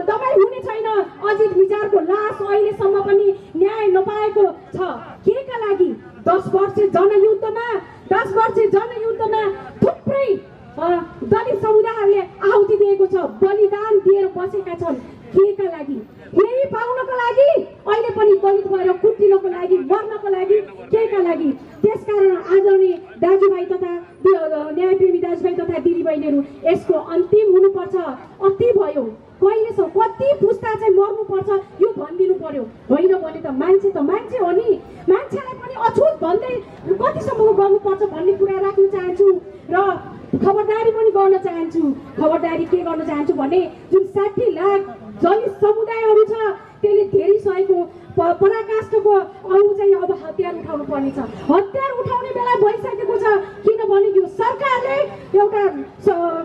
दबाई हुने छैन। अजित विचारको लास अहिलेसम्म पनि न्याय नपाएको छ। के का लागि 10 वर्ष जनयुद्धमा 10 वर्षे जनयुद्धमा थुप्रै दलित समुदायहरूले आहुति दिएको छ, बलिदान दिएर बसेका छन्। केका लागि? यही पाउनको लागि, अहिले पनि दलित भएर कुटिनको लागि, मर्नको लागि, केका लागि? त्यसकारण आदरणीय दाजुभाइ तथा न्यायप्रेमी दाजुभाइ तथा दिदीबहिनीहरू, यसको अन्तिम हुनुपर्छ। अति भयो, कहिलेसम्म कति पुस्ता चाहिँ मर्नुपर्छ यो भनिदिनु पर्यो। होइन भने त मान्छे हो नि, मान्छेलाई पनि अछुत भन्दै कतिसम्म गर्नुपर्छ भन्ने कुरा राख्न चाहन्छु र खबरदारी पनि गर्न चाहन्छु। खबरदारी के गर्न चाहन्छु भने जुन 60 लाख दलित समुदायहरू छ त्यसले धेरै सहेको पराकाष्ठको अरू चाहिँ अब हतियार उठाउनु पर्नेछ। हतियार उठाउने बेला भइसकेको छ, किनभने यो सरकारले एउटा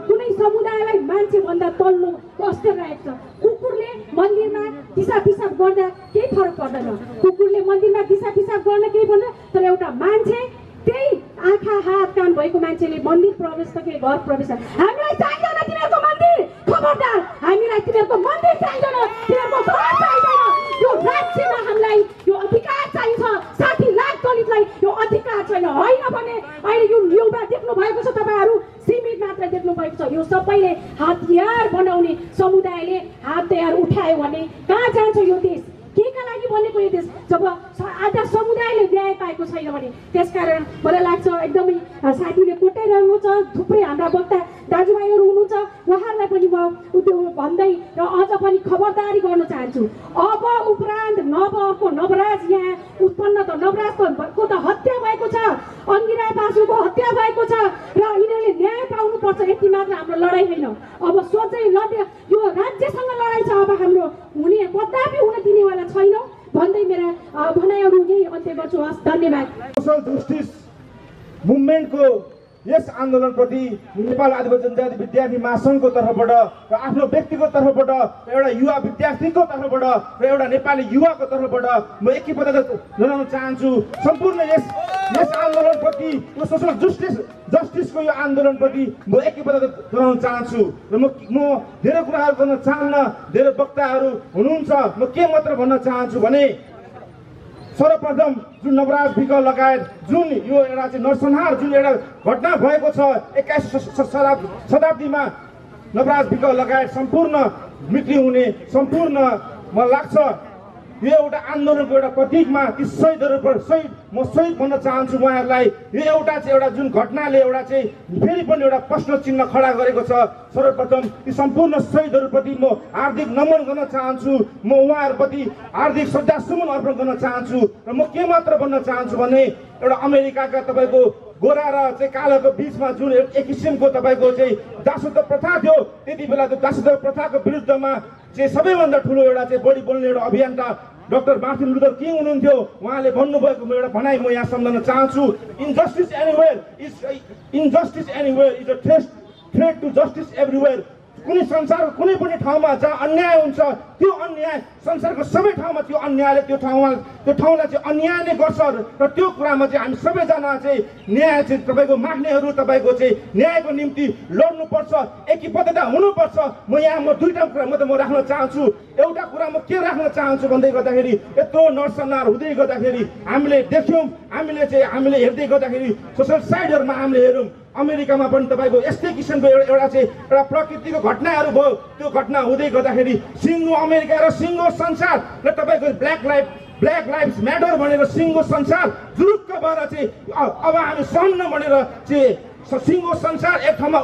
कुनै समुदायलाई मान्छे भन्दा तल्लो स्तर राखेको छ। कुकुरले मन्दिरमा दिसा पिसाब गर्दा केही फरक पर्दैन, कुकुरले मन्दिरमा दिसा पिसाब गर्न केही पर्दैन, तर एउटा मान्छे त्यही आँखा हात कान भएको मान्छेले मन्दिर प्रवेश त के घर प्रवेश। हामीलाई चाहिँदैन तिमीहरूको मन्दिर, खबरदार, हामीलाई तिमीहरूको मन्दिर चाहिँदैन, तिमीहरूको घर चाहिँदैन। यो राज्यमा हामीलाई यो अधिकार चाहिन्छ। 60 लाख दलितलाई यो अधिकार छैन। होइन भने अहिले यो युवा देख्नु भएको छ तपाईँहरू, सीमित मात्रै देख्नु भएको छ। यो सबैले हतियार बनाउने समुदायले हतियार उठायो भने कहाँ जान्छ यो देश? केका लागि बनेको यो देश जब आधा समुदायले न्याय पाएको छैन भने? त्यसकारण मलाई लाग्छ एकदमै साथीले कोटाइरहनु छ, थुप्रै हाम्रा वक्ता दाजुभाइहरू हुनुहुन्छ, उहाँहरूलाई पनि म त्यो भन्दै र अझ पनि खबरदारी गर्न चाहन्छु। अब उपरान्त अर्को नवराज यहाँ उत्पन्न त नवराजको त हत्या भएको छ, अङ्गिरा पासुको हत्या भएको छ र यिनीहरूले न्याय पाउनुपर्छ। यति मात्र हाम्रो लडाइँ होइन, अब सोझै यो राज्यसँग लडाइँ छ। अब हाम्रो हुने कदापि हुन दिनेवाला छैन भन्दै मेरा भनाइहरू यही अन्त्य गर्छु। हस्, धन्यवाद। सोसल जस्टिस मुभमेन्टको यस आन्दोलनप्रति नेपाल आदिवासी जनजाति विद्यार्थी महासङ्घको तर्फबाट र आफ्नो व्यक्तिको तर्फबाट र एउटा युवा विद्यार्थीको तर्फबाट र एउटा नेपाली युवाको तर्फबाट म एकैपल्ट जनाउन चाहन्छु सम्पूर्ण यस आन्दोलनप्रति, यो सोसल जस्टिसको यो आन्दोलनप्रति म एकैपल्ट जनाउन चाहन्छु। र म धेरै कुराहरू गर्न चाहन्न, धेरै वक्ताहरू हुनुहुन्छ। म के मात्र भन्न चाहन्छु भने सर्वप्रथम जुन नवराज विक लगायत जुन यो एउटा चाहिँ नरसंहार जुन एउटा घटना भएको छ 21 शताब्दीमा नवराज विक लगायत सम्पूर्ण मृत्यु हुने सम्पूर्ण मलाई लाग्छ यो एउटा आन्दोलनको एउटा प्रतीकमा ती शहीद म शहीद भन्न चाहन्छु उहाँहरूलाई। यो एउटा चाहिँ एउटा जुन घटनाले एउटा चाहिँ फेरि पनि एउटा प्रश्न चिन्ह खडा गरेको छ। सर्वप्रथम ती सम्पूर्ण शहीदहरूप्रति म हार्दिक नमन गर्न चाहन्छु, म उहाँहरूप्रति हार्दिक श्रद्धासुमन अर्पण गर्न चाहन्छु। र म के मात्र भन्न चाहन्छु भने एउटा अमेरिकाका तपाईँको गोरा र चाहिँ कालोको बिचमा जुन एक किसिमको तपाईँको चाहिँ दासत्व प्रथा थियो, त्यति बेला त्यो दासत्व प्रथाको विरुद्धमा चाहिँ सबैभन्दा ठुलो एउटा चाहिँ बढी बोल्ने एउटा अभियन्ता डाक्टर मार्टिन लुथर किङ हुनुहुन्थ्यो। उहाँले भन्नुभएको एउटा भनाइ म यहाँ सम्झन चाहन्छु, injustice anywhere is a threat to justice everywhere. कुनै संसारको कुनै पनि ठाउँमा जहाँ अन्याय हुन्छ त्यो अन्याय संसारको सबै ठाउँमा त्यो अन्यायले त्यो ठाउँलाई चाहिँ अन्याय नै गर्छ। र त्यो कुरामा चाहिँ हामी सबैजना चाहिँ न्याय चाहिँ तपाईँको माग्नेहरू तपाईँको चाहिँ न्यायको निम्ति लड्नुपर्छ, एकीबद्धता हुनुपर्छ। म दुईवटा कुरा म राख्न चाहन्छु। एउटा कुरा म के राख्न चाहन्छु भन्दै गर्दाखेरि यत्रो नरसंहार हुँदै गर्दाखेरि हामीले देख्यौँ, हामीले हेर्दै गर्दाखेरि सोसल साइडहरूमा हामीले हेरौँ अमेरिकामा पनि तपाईँको यस्तै किसिमको एउटा चाहिँ एउटा प्रकृतिको घटनाहरू भयो। त्यो घटना हुँदै गर्दाखेरि सिङ्गो अमेरिका र सिङ्गो संसार र तपाईँको ब्ल्याक लाइफ्स म्याटर भनेर सिङ्गो संसार जुरुक्क भएर चाहिँ अब हामी सहन्न भनेर चाहिँ सिङ्गो संसार एक ठाउँमा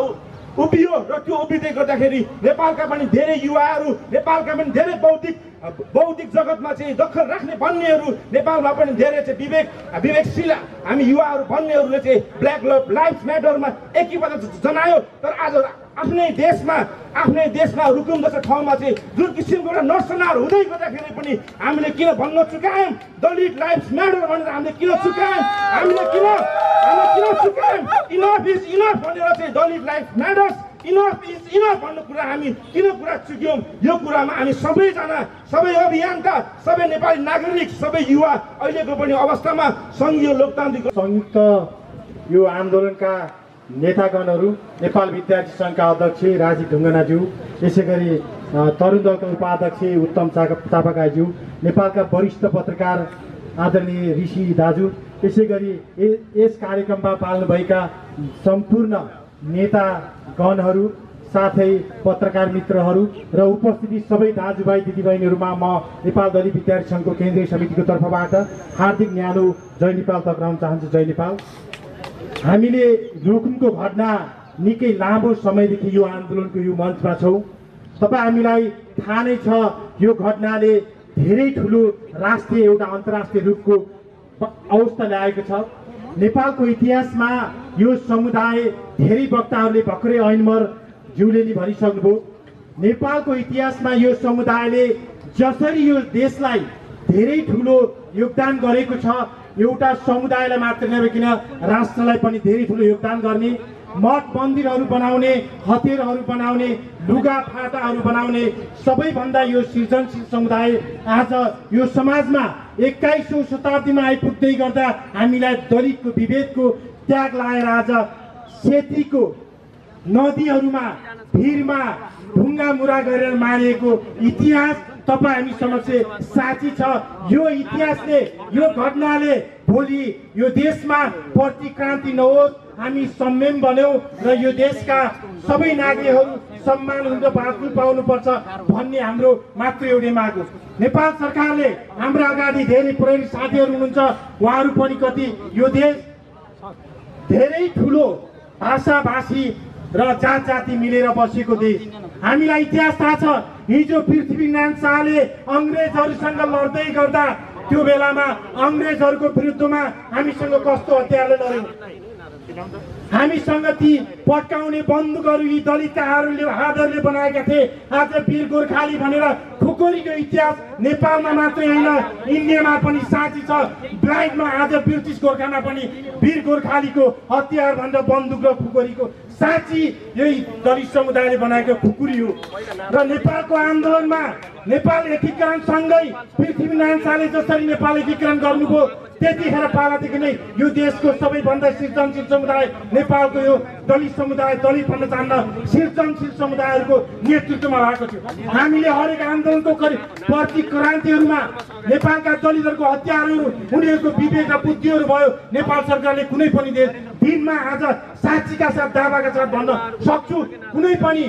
उभियो। र त्यो उभिँदै गर्दाखेरि नेपालका पनि धेरै युवाहरू, नेपालका पनि धेरै बौद्धिक जगतमा चाहिँ दखल राख्ने भन्नेहरू, नेपालमा पनि धेरै चाहिँ विवेकशील हामी युवाहरू भन्नेहरूले चाहिँ ब्ल्याक लाइफ्स म्याटरमा एकैपल्ट जनायो। तर आज आफ्नै देशमा रुकुम जस्तो ठाउँमा चाहिँ जुन किसिमको एउटा नरसंहार हुँदै गर्दाखेरि पनि हामीले किन भन्न चुकायौँ दलित लाइफ्स म्याटर भनेर? हामीले किन चुकायौँ? हामीले किन चुकायौँ? इनफ इज इनफ भनेर चाहिँ Dalit life matters enough is enough भन्ने कुरा हामी किन कुरा चुक्यौँ? यो कुरामा हामी सबैजना, सबै अभियन्ता, सबै नेपाली नागरिक, सबै युवा अहिलेको पनि अवस्थामा सङ्घीय लोकतान्त्रिक संयुक्त यो आन्दोलनका नेतागणहरू, नेपाल विद्यार्थी सङ्घका अध्यक्ष राजीव ढुङ्गानाज्यू, यसै गरी तरुण दलका उपाध्यक्ष उत्तम चापागाईज्यू, नेपालका वरिष्ठ पत्रकार आदरणीय ऋषि दाजु, यसै गरी यस कार्यक्रममा पाल्नुभएका सम्पूर्ण नेतागणहरू साथै पत्रकार मित्रहरू र उपस्थिति सबै दाजुभाइ दिदीबहिनीहरूमा म नेपाल दलित विद्यार्थी सङ्घको केन्द्रीय समितिको तर्फबाट हार्दिक न्यानो जय नेपाल टक्राउन चाहन्छु। जय नेपाल। हामीले रुकुमको घटना निकै लामो समयदेखि यो आन्दोलनको यो मञ्चमा छौँ। तपाईँ हामीलाई थाहा नै छ यो घटनाले धेरै ठुलो राष्ट्रिय एउटा अन्तर्राष्ट्रिय रूपको अवस्था ल्याएको छ। नेपालको इतिहासमा यो समुदाय धेरै वक्ताहरूले भर्खरै ऐनमर ज्यूले नि भनिसक्नुभयो। नेपालको इतिहासमा यो समुदायले जसरी यो देशलाई धेरै ठुलो योगदान गरेको छ, एउटा समुदायलाई मात्र नभइकन राष्ट्रलाई पनि धेरै ठुलो योगदान गर्ने, मठ मन्दिरहरू बनाउने, हतियारहरू बनाउने, लुगा फाटाहरू बनाउने सबैभन्दा यो सृजनशील समुदाय आज यो समाजमा 21औं शताब्दीमा आइपुग्दै गर्दा हामीलाई दलितको विभेदको त्याग लाएर आज सेतीको नदीहरूमा भिरमा ढुङ्गा मुरा गरेर मारिएको इतिहास तपाईँ हामी समक्ष साक्षी छ। यो इतिहासले, यो घटनाले भोलि यो देशमा प्रतिक्रान्ति नहोस्, हामी संयम बन्यौँ र यो देशका सबै नागरिकहरू सम्मान हुन्छ, बाँच्नु पाउनुपर्छ भन्ने हाम्रो मात्र एउटै माग हो। नेपाल सरकारले हाम्रो अगाडि धेरै प्रहरी साथीहरू हुनुहुन्छ, उहाँहरू पनि कति यो देश धेरै ठुलो भाषाभाषी र जात जाति मिलेर बसेको देश। हामीलाई इतिहास थाहा छ, हिजो पृथ्वीनारायण शाहले अङ्ग्रेजहरूसँग लड्दै गर्दा त्यो बेलामा अङ्ग्रेजहरूको विरुद्धमा हामीसँग कस्तो हतियारले लड्यौँ। हामीसँग ती पट्काउने बन्दुकहरू यी दलितका हातहरूले बनाएका थिए। आज वीर गोर्खाली भनेर खुकुरीको इतिहास नेपालमा मात्रै होइन, इन्डियामा पनि साँची छ। ब्लाइन्डमा आज ब्रिटिस गोर्खामा पनि वीर गोर्खालीको हतियार भनेर बन्दुक र खुकुरीको साँची यही दलित समुदायले बनाएको खुकुरी हो। र नेपालको आन्दोलनमा नेपाल एकीकरणसँगै पृथ्वीनारायण शाहले जसरी नेपाल एकीकरण गर्नुभयो, त्यतिखेर पालादेखि नै यो देशको सबैभन्दा सृजनशील समुदाय नेपालको यो दलित समुदाय, दलित भन्न चाहन्न सृजनशील समुदायहरूको नेतृत्वमा भएको थियो। हामीले हरेक आन्दोलनको प्रतिक्रान्तिहरूमा नेपालका दलितहरूको हत्याहरू, उनीहरूको विवेक र बुद्धिहरू भयो। नेपाल सरकारले कुनै पनि दिनमा आज साक्षीका साथ दावाका साथ भन्न सक्छु, कुनै पनि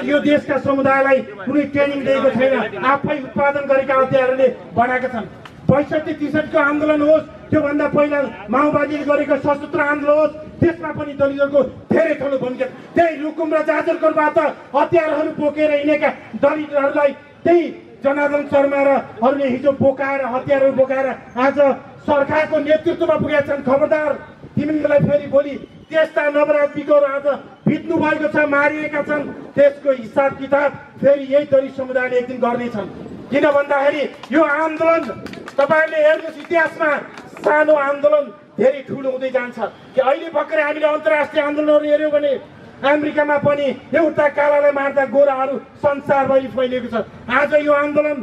यो देशका समुदायलाई कुनै ट्रेनिङ दिएको छैन। आफै उत्पादन गरेका हतियारहरूले बनाएका छन्। 65-63 को आन्दोलन होस्, त्योभन्दा पहिला माओवादीले गरेको सशस्त्र आन्दोलन होस्, त्यसमा पनि दलितहरूको धेरै ठुलो भूमिका। त्यही रुकुम र जाजरकोटबाट हतियारहरू बोकेर हिँडेका दलितहरूलाई त्यही जनार्दन शर्मा र अरूले हिजो बोकाएर हतियारहरू बोकाएर आज सरकारको नेतृत्वमा पुगेका छन्। खबरदार, तिमीलाई फेरि भोलि त्यस्ता नवराज बिगोर आज बित्नु भएको छ, मारिएका छन्। त्यसको हिसाब किताब फेरि यही दलित समुदायले एक दिन गर्नेछन्। किन भन्दाखेरि यो आन्दोलन तपाईँले हेर्नुहोस्, इतिहासमा सानो आन्दोलन धेरै ठुलो हुँदै जान्छ। कि अहिले भर्खरै हामीले अन्तर्राष्ट्रिय आन्दोलनहरू हेऱ्यौँ भने अमेरिकामा पनि एउटा कालालाई मार्दा गोराहरू संसारभरि फैलिएको छ। आज यो आन्दोलन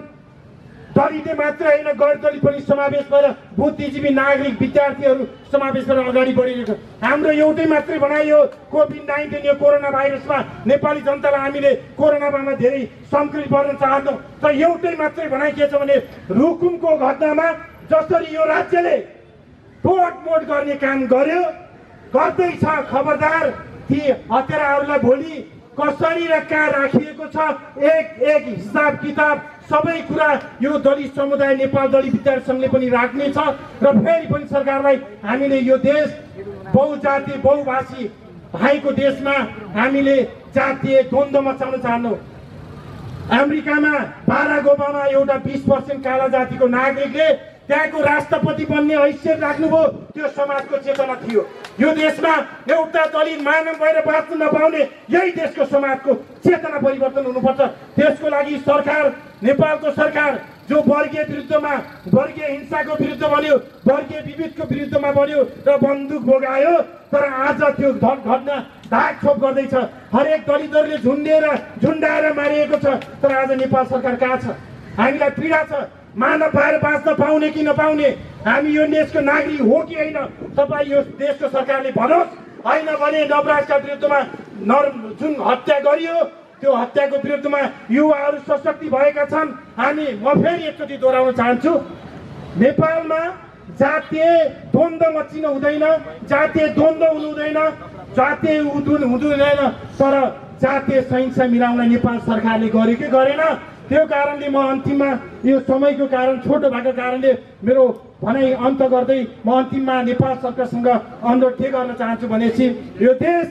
दलितले मात्र होइन, गैर दलित पनि समावेश भएर बुद्धिजीवी नागरिक विद्यार्थीहरू समावेश भएर अगाडि बढिरहेको छ। हाम्रो एउटै मात्रै भनाइ हो, कोभिड-19 यो कोरोना भाइरसमा नेपाली जनतालाई हामीले कोरोनामा धेरै सङ्क्रमित गर्न चाहन्छौँ। तर एउटै मात्रै भनाइ के छ भने रुकुमको घटनामा जसरी यो राज्यले तोडमोड गर्ने काम गर्यो, गर्दैछ, खबरदार ती हतियारहरूलाई भोलि कसरी र कहाँ राखिएको छ एक हिसाब किताब सबै कुरा यो दलित समुदाय नेपाल दलित विद्यार्थी सङ्घले पनि राख्नेछ। र फेरि पनि सरकारलाई हामीले यो देश बहुजाति बहुभाषी भएको देशमा हामीले जातीय द्वन्द्व मचाउन चाहन्नौँ। अमेरिकामा बाराक ओबामा एउटा 20% काला जातिको नागरिकले त्यहाँको राष्ट्रपति बन्ने हैसियत राख्नुभयो। त्यो समाजको चेतना थियो। यो देशमा एउटा दलित मानव भएर बाँच्न नपाउने यही देशको समाजको चेतना परिवर्तन हुनुपर्छ। त्यसको लागि सरकार, नेपालको सरकार जो वर्गीय विरुद्धमा, वर्गीय हिंसाको विरुद्ध बन्यो, वर्गीय विभेदको विरुद्धमा बन्यो र बन्दुक भोगायो, तर आज त्यो घटना धाकछोप गर्दैछ। हरेक दलितहरूले झुन्डाएर मारिएको छ। तर आज नेपाल सरकार कहाँ छ? हामीलाई पीडा छ। मानव भएर बाँच्न पाउने कि नपाउने, हामी यो देशको नागरिक हो कि होइन, तपाईँ यो देशको सरकारले भनोस्। होइन भने नवराजका विरुद्धमा जुन हत्या गरियो, त्यो हत्याको विरुद्धमा युवाहरू सशक्ति भएका छन्। म फेरि एकचोटि दोहोऱ्याउन चाहन्छु, नेपालमा जातीय द्वन्द्व मचिन हुँदैन, जातीय द्वन्द्व हुनु हुँदैन, जातीय हुँदैन, तर जातीय सहिंसा मिलाउन नेपाल सरकारले गरेकै गरेन। त्यो कारणले म अन्तिममा यो समयको कारण छोटो भएको कारणले मेरो भनाइ अन्त गर्दै म अन्तिममा नेपाल सरकारसँग अनुरोध के गर्न चाहन्छु भनेपछि यो देश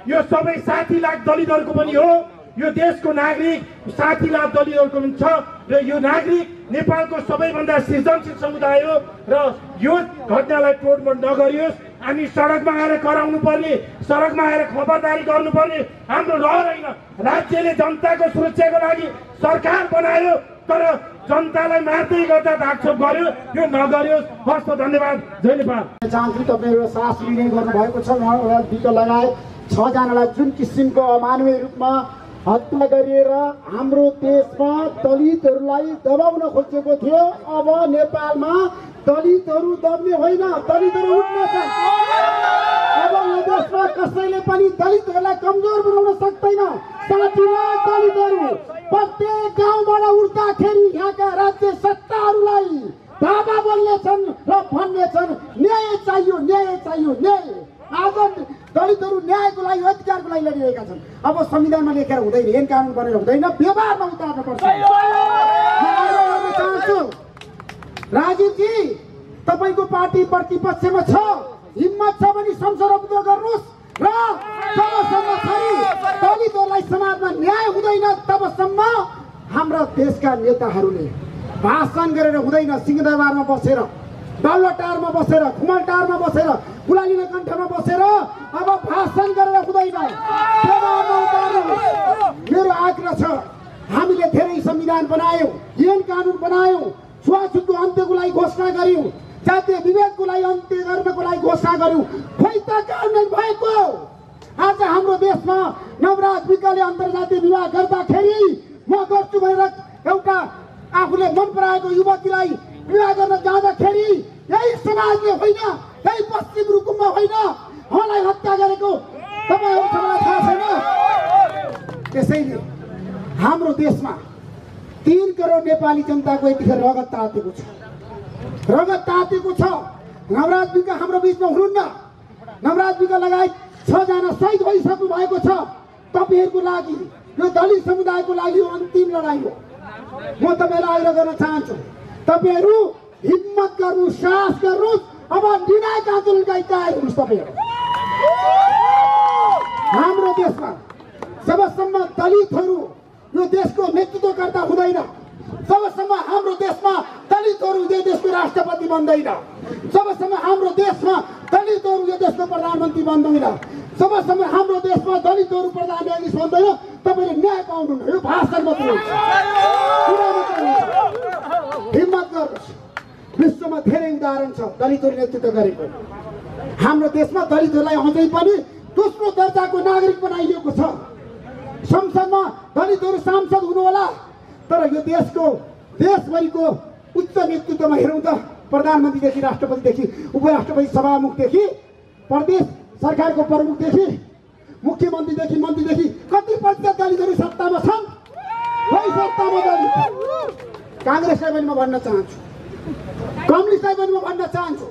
यो सबै 60 लाख दलितहरूको पनि हो, यो देशको नागरिक 60 लाख दलितहरूको पनि छ र यो नागरिक नेपालको सबैभन्दा सृजनशील समुदाय हो र यो घटनालाई तोडमोड नगरियोस्। हामी सडकमा आएर कराउनु पर्ने, सडकमा आएर खबरदारी गर्नुपर्ने हाम्रो रहर होइन। राज्यले जनताको सुरक्षाको लागि सरकार बनायो, तर जनतालाई मार्दै गर्दा धाकछोप गर्यो, यो नगरियोस्। हस्, धन्यवाद, जय नेपाल। चाहन्छु तपाईँहरू साहस लिने गर्नुभएको छ। उहाँलाई विक लगायत 6 जनालाई जुन किसिमको अमानवीय रूपमा हत्या गरिएर हाम्रो देशमा दलितहरूलाई दबाउन खोजेको थियो, अब नेपालमा दलितहरू दब्ने होइन, दलितहरू उठ्नेछन्। अब यो देशमा कसैले पनि दलितहरूलाई कमजोर बनाउन सक्दैन। 60 लाख दलितहरू प्रत्येक गाउँबाट उठ्दाखेरि यहाँका राज्य सत्ताहरूलाई धावा बोल्नेछन् र भन्नेछन् न्याय चाहियो, न्याय चाहियो, न्याय। आज दलितहरू न्यायको लागि, अधिकारको लागि लडिरहेका छन्। अब संविधानमा लेखेर हुँदैन, ऐन कानुन बनेर हुँदैन, व्यवहारमा उतार्नुपर्छ। चाहन्छु राजीवजी, तपाईँको पार्टी प्रतिपक्षमा छ, हिम्मत छ भने संसद उपयोग गर्नुहोस् र जबसम्म दलितहरूलाई समाजमा न्याय हुँदैन तबसम्म हाम्रा देशका नेताहरूले भाषण गरेर हुँदैन। सिंहदरबारमा बसेर, बालुवाटारमा बसेर, खुमलटारमा बसेर, गुलालीले कण्ठमा बसेर अब भाषण गरेर हुँदैन। मेरो आग्रह छ, हामीले धेरै संविधान बनायौँ, ऐन कानुन बनायौँ, छुवाछुतको अन्त्यको लागि घोषणा गर्यौँ, जातीय विभेदको लागि अन्त्य गर्नको लागि घोषणा गर्यौँ, खोइ त कार्यान्वयन भएको। आज हाम्रो देशमा नवराज विकले अन्तर्जातीय विवाह गर्दाखेरि म गर्छु भनेर एउटा आफूले मन पराएको युवतीलाई विवाह गर्न जाँदाखेरि यही समाजले होइन, यही पश्चिम रुकुममा होइन, उहाँलाई हत्या गरेको तपाईँहरूलाई थाहा छैन। त्यसैले हाम्रो देशमा 3 करोड नेपाली जनताको यतिखेर रगत तातेको छ, रगत तातेको छ। नवराज विक हाम्रो बिचमा हुनुहुन्न, नवराज विक लगायत 6 जना शहीद भइसक्नु भएको छ। तपाईँहरूको लागि, यो दलित समुदायको लागि यो अन्तिम लडाइँ हो। म तपाईँलाई आग्रह गर्न चाहन्छु, तपाईँहरू हिम्मत गर्नु, साहस गर्नुहोस्। अब निर्णायक आन्दोलनका तयार हुनुहोस्। तपाईँहरू हाम्रो देशमा जबसम्म दलितहरू यो देशको नेतृत्व गर्दा हुँदैन, जबसम्म हाम्रो देशमा दलितहरू यो देशको राष्ट्रपति बन्दैन, जबसम्म हाम्रो देशमा दलितहरू यो देशको प्रधानमन्त्री बन्दैन, जबसम्म हाम्रो देशमा दलितहरू प्रधान न्यायाधीश बन्दैन, तपाईँले न्याय पाउनुहुन्न। यो भाषण मात्रै हुन्छ, कुरा मात्रै हुन्छ। हिम्मत गर्नुहोस्। विश्वमा धेरै उदाहरण छ दलितहरू नेतृत्व गरेको। हाम्रो देशमा दलितहरूलाई अझै पनि दोस्रो दर्जाको नागरिक बनाइएको छ। संसदमा दलितहरू सांसद हुनु होला, तर यो देशको देशभरिको उच्च नेतृत्वमा हेरौँ त, प्रधानमन्त्रीदेखि राष्ट्रपतिदेखि उपराष्ट्रपति सभामुखदेखि प्रदेश सरकारको प्रमुखदेखि मुख्यमन्त्रीदेखि मन्त्रीदेखि कति प्रतिशत दलितहरू सत्तामा छन्? कोही सत्तामा दलित। काङ्ग्रेसलाई पनि म भन्न चाहन्छु, कम्युनिस्टलाई पनि म भन्न चाहन्छु,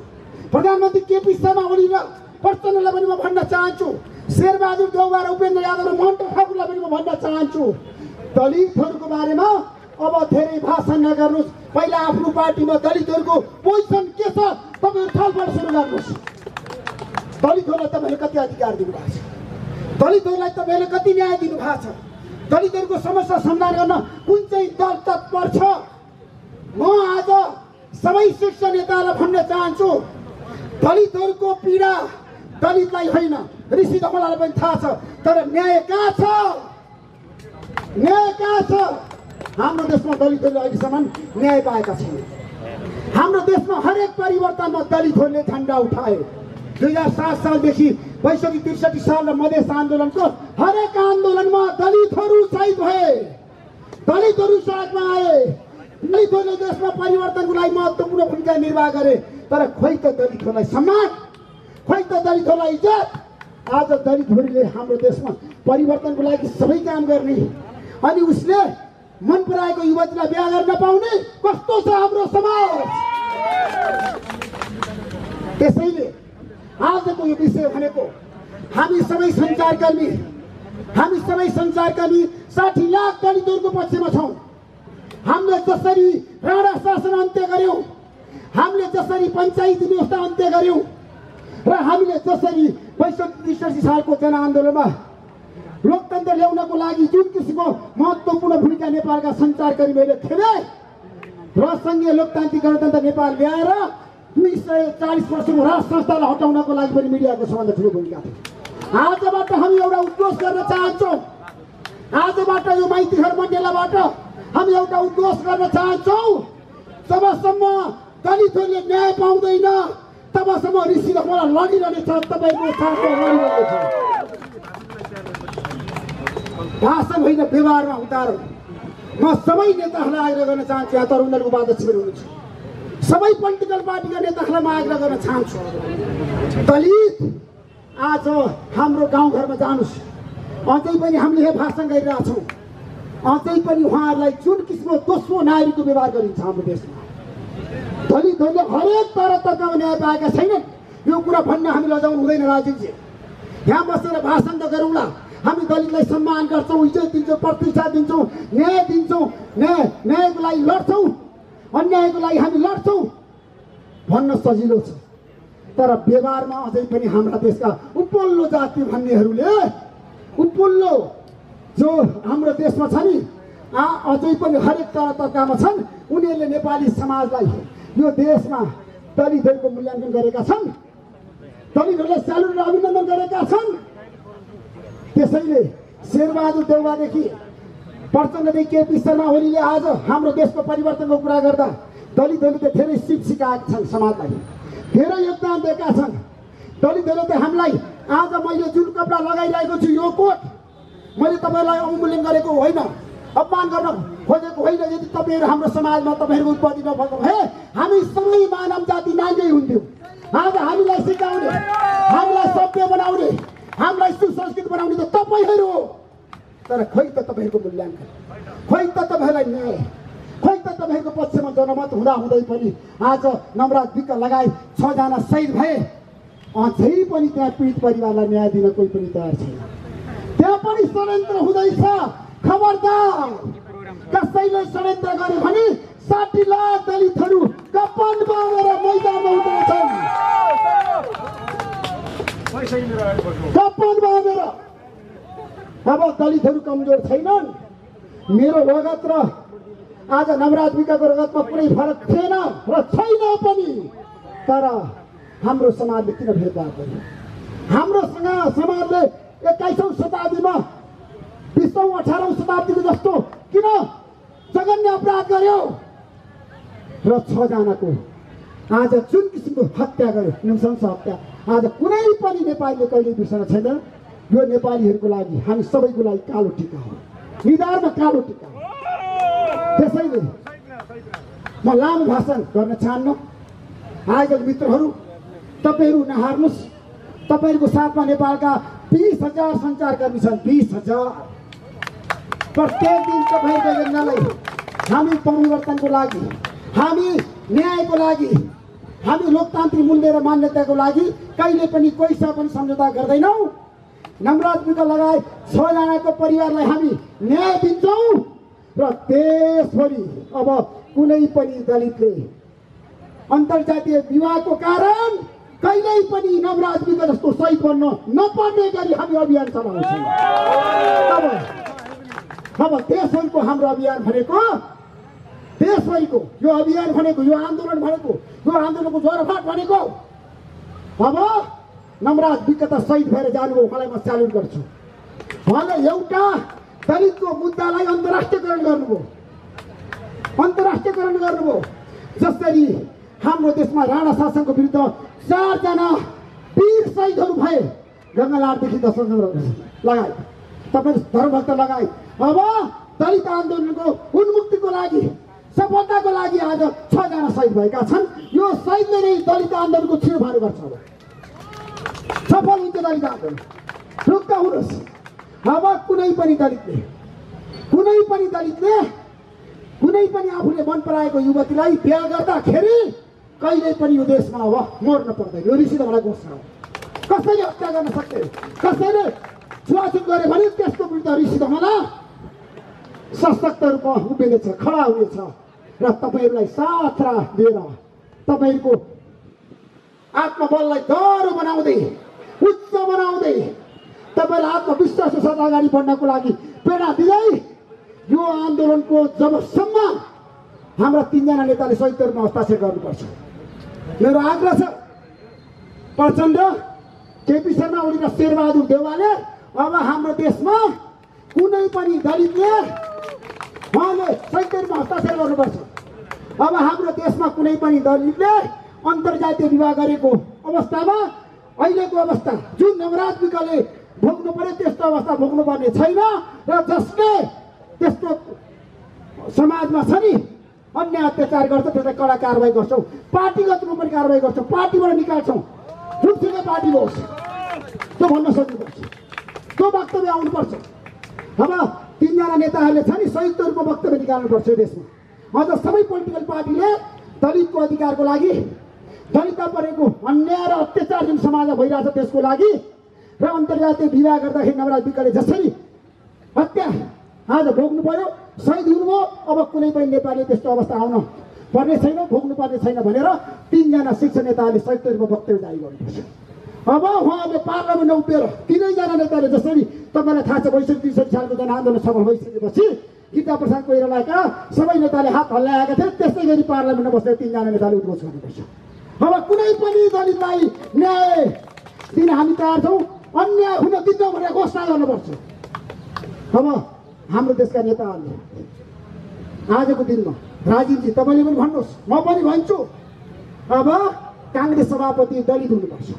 प्रधानमन्त्री केपी शर्मा ओली र प्रचण्डलाई पनि म भन्न चाहन्छु, शेरबहादुर देउवा र उपेन्द्र यादव र मन्टु ठाकुरलाई पनि म भन्न चाहन्छु, दलितहरूको बारेमा अब धेरै भाषण नगर्नुहोस्। पहिला आफ्नो पार्टीमा दलितहरूको पोजिसन के छ तपाईँहरू छलफल सुरु गर्नुहोस्। दलितहरूलाई तपाईँले कति अधिकार दिनुभएको छ? दलितहरूलाई तपाईँले कति न्याय दिनुभएको छ? दलितहरूको समस्या समाधान गर्न कुन चाहिँ दल तत्पर छ? म आज सबै शीर्ष नेतालाई भन्न चाहन्छु, दलितहरूको पीडा दलितलाई होइन, ऋषि धमलालाई पनि थाहा छ, तर न्याय कहाँ छ? न्याय कहाँ छ? हाम्रो देशमा दलितहरूले अहिलेसम्म न्याय पाएका छैनन्। हाम्रो देशमा हरेक परिवर्तनमा दलितहरूले झन्डा उठाए। 2007 सालदेखि 62-63 साल र मधेस आन्दोलनको हरेक आन्दोलनमा दलितहरू शहीद भए, दलितहरू सडकमा आए, दलितहरूले देशमा परिवर्तनको लागि महत्त्वपूर्ण भूमिका निर्वाह गरे। तर खोइ त दलितहरूलाई सम्मान, खोइ त दलितहरूलाई इज्जत। आज दलितहरूले हाम्रो देशमा परिवर्तनको लागि सबै काम गर्ने, अनि उसले मन पराएको युवतीलाई बिहा गर्न पाउने कस्तो छ हाम्रो समाज? त्यसैले आजको यो विषय भनेको हामी सबै सञ्चारकर्मी 60 लाख दलितहरूको पक्षमा छौँ। हामीले जसरी राणा शासन अन्त्य गर्यौँ, हामीले जसरी पञ्चायती व्यवस्था अन्त्य गर्यौँ र हामीले जसरी 62 सालको जनआन्दोलनमा लोकतन्त्र ल्याउनको लागि जुन किसिमको महत्त्वपूर्ण भूमिका नेपालका सञ्चारकर्मीहरूले खेले र सङ्घीय लोकतान्त्रिक गणतन्त्र नेपाल ल्याएर 240 वर्षको राज संस्थालाई हटाउनको लागि पनि मिडियाको सबभन्दा ठुलो भूमिका थियो। आजबाट हामी एउटा उद्घोष गर्न चाहन्छौँ। आजबाट यो माइती घर मण्डलाबाट हामी एउटा उद्घोष गर्न चाहन्छौँ। जबसम्म दलितहरूले न्याय पाउँदैन तबसम्म ऋषि मलाई लडिरहनेछ। तपाईँको साथमा लडिरहेको भाषण होइन, व्यवहारमा उतारो। म सबै नेताहरूलाई आग्रह गर्न चाहन्छु, यहाँ तर उनीहरूको उपाध्यक्ष पनि हुनुहुन्छ, सबै पोलिटिकल पार्टीका नेताहरूलाई म आग्रह गर्न चाहन्छु, दलित आज हाम्रो गाउँघरमा जानुहोस्। अझै पनि हामीले यहाँ भाषण गरिरहेछौँ। अझै पनि उहाँहरूलाई जुन किसिमको दोस्रो नागरिकको व्यवहार गरिन्छ हाम्रो देशमा। दलितहरूले हरेक तहमा न्याय पाएका छैनन्। यो कुरा भन्न हामी लजाउनु हुँदैन। राजीवजी यहाँ बसेर भाषण त गरौँला, हामी दलितलाई सम्मान गर्छौँ, इज्जत दिन्छौँ, प्रतिष्ठा दिन्छौँ, न्याय दिन्छौँ, न्यायको लागि लड्छौँ, अन्यायको लागि हामी लड्छौँ भन्न सजिलो छ। तर व्यवहारमा अझै पनि हाम्रा देशका उपल्लो जाति भन्नेहरूले, उपल्लो जो हाम्रो देशमा छ नि, अझै पनि हरेक तहमा छन्। उनीहरूले नेपाली समाजलाई यो देशमा दलितहरूको मूल्याङ्कन गरेका छन्, दलितहरूलाई स्यालुट र अभिनन्दन गरेका छन्। त्यसैले शेरबहादुर देउवादेखि प्रचण्डदेखि केपी शर्मा ओलीले आज हाम्रो देशको परिवर्तनको कुरा गर्दा दलितहरूले त धेरै सिप सिकाएका छन्, समाजलाई धेरै योगदान दिएका छन्। दलितहरूले त हामीलाई आज मैले जुन कपडा लगाइरहेको छु यो कोट मैले तपाईँलाई अवमूल्यन गरेको होइन, अपमान गर्न खोजेको होइन। यदि तपाईँहरू हाम्रो समाजमा तपाईँहरूको उत्पत्ति नभएको भए हामी सबै मानव जाति नाङ्गै हुन्थ्यौँ। आज हामीलाई सिकाउने, हामीलाई सभ्य बनाउने, हामीलाई सुसंस्कृत बनाउने त तपाईँहरू हो। तर खोइ त तपाईँहरूको मूल्याङ्कन, खोइ त तपाईँहरूलाई न्याय, खोइ त तपाईँहरूको पक्षमा जनमत हुँदै पनि आज नवराज विक लगायत 6 जना शहीद भए। अझै पनि त्यहाँ पीडित परिवारलाई न्याय दिन कोही पनि तयार छैन। त्यहाँ पनि षड्यन्त्र हुँदैछ। खबरदार, कसैले षड्यन्त्र गर्यो भने 60 लाख दलितहरू कपन बाँधेर मैदानमा उत्रछन्। कपन बाँधेर। अब दलितहरू कमजोर छैनन्। मेरो रगत र आज नवराज विकको रगतमा कुनै फरक थिएन र छैन पनि। तर हाम्रो समाजले किन भेदभाव गर्यो? हाम्रो समाजले 21औं शताब्दीमा 20औं 18औं शताब्दीको जस्तो किन जघन्य अपराध गर्यो र 6 जनाको आज जुन किसिमको हत्या गर्यो, नृशंस हत्या, आज कुनै पनि नेपालीले कहिले बिर्सन छैन। यो नेपालीहरूको लागि, हामी सबैको लागि कालो टीका हो, निधारमा कालो टीका हो। त्यसैले म लामो भाषण गर्न चाहन्न। आएका मित्रहरू, तपाईँहरू नहार्नुहोस्। तपाईँहरूको साथमा नेपालका 20,000 सञ्चारकर्मी छन्। 20,000 प्रत्येक दिन तपाईँहरूको एजेन्डालाई हामी परिवर्तनको लागि, हामी न्यायको लागि, हामी लोकतान्त्रिक मूल्य र मान्यताको लागि कहिले पनि कोहीसँग पनि सम्झौता गर्दैनौँ। नवराज विक लगायत 6 जनाको परिवारलाई हामी न्याय दिन्छौँ र देशभरि अब कुनै पनि दलितले अन्तर्जातीय विवाहको कारण कहिल्यै पनि नवराज विक जस्तो सही बन्न नपर्ने गरी हामी अभियान चलाउँछौँ। अब देशभरिको हाम्रो अभियान भनेको, देशभरिको यो अभियान भनेको, यो आन्दोलन भनेको, यो आन्दोलनको ज्वरफाट भनेको अब नवराज विक त शहीद भएर जानुभयो, उहाँलाई म स्यालुट गर्छु। उहाँले एउटा दलितको मुद्दालाई अन्तर्राष्ट्रियकरण गर्नुभयो, अन्तर्राष्ट्रियकरण गर्नुभयो। जसरी हाम्रो देशमा राणा शासनको विरुद्ध 4 जना वीर शहीदहरू भए, गङ्गालालदेखि दशरथ लगायत, तपाईँ धर्मभक्त लगायत। अब दलित आन्दोलनको उन्मुक्तिको लागि, सफलताको लागि आज 6 जना शहीद भएका छन्। यो शहीदले नै दलित आन्दोलनको छिरफार गर्छ। अब सफल हुन्छ दलित आन्दोलन। ढुक्क हुनुहोस्। अब कुनै पनि दलितले, कुनै पनि आफूले मन पराएको युवतीलाई बिहा गर्दाखेरि कहिल्यै पनि यो देशमा अब मर्न पर्दैन। यो ऋषि धमला घोषणा हो। कसैले हत्या गर्न सक्दैन, कसैले छुवाछुत गरे भने त्यसको विरुद्ध ऋषि धमला सशक्त रूपमा उभिनेछ, खडा हुनेछ र तपाईँहरूलाई साथ दिएर तपाईँहरूको आत्मबललाई दह्रो बनाउँदै उच्च बनाउँदै तपाईँलाई आत्मविश्वासको साथ अगाडि बढ्नको लागि प्रेरणा दिँदै यो आन्दोलनको जबसम्म हाम्रा 3 जना नेताले संयुक्त रूपमा हस्ताक्षर गर्नुपर्छ। मेरो आग्रह छ प्रचण्ड, केपी शर्मा ओली र शेरबहादुर देउवाले अब हाम्रो देशमा कुनै पनि दलितले उहाँले संयुक्त रूपमा हस्ताक्षर गर्नुपर्छ। अब हाम्रो देशमा कुनै पनि दलितले अन्तर्जातीय विवाह गरेको अवस्थामा अहिलेको अवस्था जुन नवरात्रिकाले भोग्नु पर्यो त्यस्तो अवस्था भोग्नुपर्ने छैन र जसले त्यस्तो समाजमा छ नि अन्याय अत्याचार गर्छ त्यसलाई कडा कारवाही गर्छौँ, पार्टीगत रूपमा पनि कारवाही गर्छौँ, पार्टीबाट निकाल्छौँ, जुनसुकै पार्टी होस् त्यो भन्न सक्नुपर्छ, त्यो वक्तव्य आउनुपर्छ। अब 3 जना नेताहरूले छ नि संयुक्त रूपमा वक्तव्य निकाल्नुपर्छ देशमा। अझ सबै पोलिटिकल पार्टीले दलितको अधिकारको लागि, दलितमा परेको अन्याय र अत्याचार जुन समाजमा भइरहेछ त्यसको लागि र अन्तर्जातीय विवाह गर्दाखेरि नवराज विकले जसरी हत्या आज भोग्नु पर्यो, शहीद हुनुभयो, अब कुनै पनि नेपाली त्यस्तो अवस्था आउन पर्ने छैन, भोग्नु पर्ने छैन भनेर 3 जना शीर्ष नेताहरूले संयुक्त रूपमा वक्तव्य जारी गर्नुपर्छ। अब उहाँहरूले पार्लियामेन्टमा उभिएर 3 जना नेताले जसरी तपाईँलाई थाहा छ 62 सालको जनआन्दोलन सफल भइसकेपछि गीता प्रसाद कोइरालाका सबै नेताले हात हल्लाएका थिए, त्यस्तै गरी पार्लियामेन्टमा बसेर 3 जना नेताले उद्घोष गर्नुपर्छ। अब कुनै पनि दलितलाई न्याय दिन हामी तयार छौँ, अन्याय हुन दिन्न भनेर घोषणा गर्नुपर्छ। अब हाम्रो देशका नेताहरूले आजको दिनमा राजीवजी तपाईँले पनि भन्नुहोस्, म पनि भन्छु, अब काङ्ग्रेस सभापति दलित हुनुपर्छ,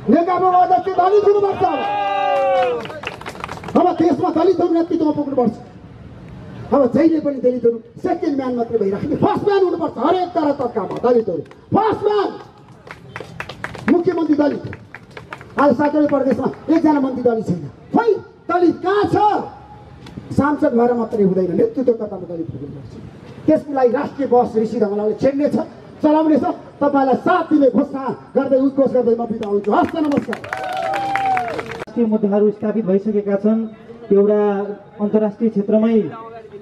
नेकपा अध्यक्ष दलित हुनुपर्छ, अब देशमा दलितहरू नेतृत्वमा पुग्नुपर्छ। अब जहिले पनि दलितहरू सेकेन्ड म्यान मात्रै भइराख्ने, फर्स्ट म्यान हुनुपर्छ। हरेक तर्कामा दलितहरू फर्स्ट म्यान, मुख्यमन्त्री दलित। आज 7 प्रदेशमा 1 जना मन्त्री दलित छैन। खै दलित कहाँ छ? सांसद भएर मात्रै हुँदैन, नेतृत्वकर्तामा दलित हुनुपर्छ। त्यसको लागि राष्ट्रिय बस ऋषि धमलाले छेड्नेछ, चलाउनेछ। तपाईँलाई साथ दिने घोषणा गर्दै उद्घोष गर्दै म बिदा हुन्छु। हस्त नमस्कार। राष्ट्रिय मुद्दाहरू स्थापित भइसकेका छन्। एउटा अन्तर्राष्ट्रिय क्षेत्रमै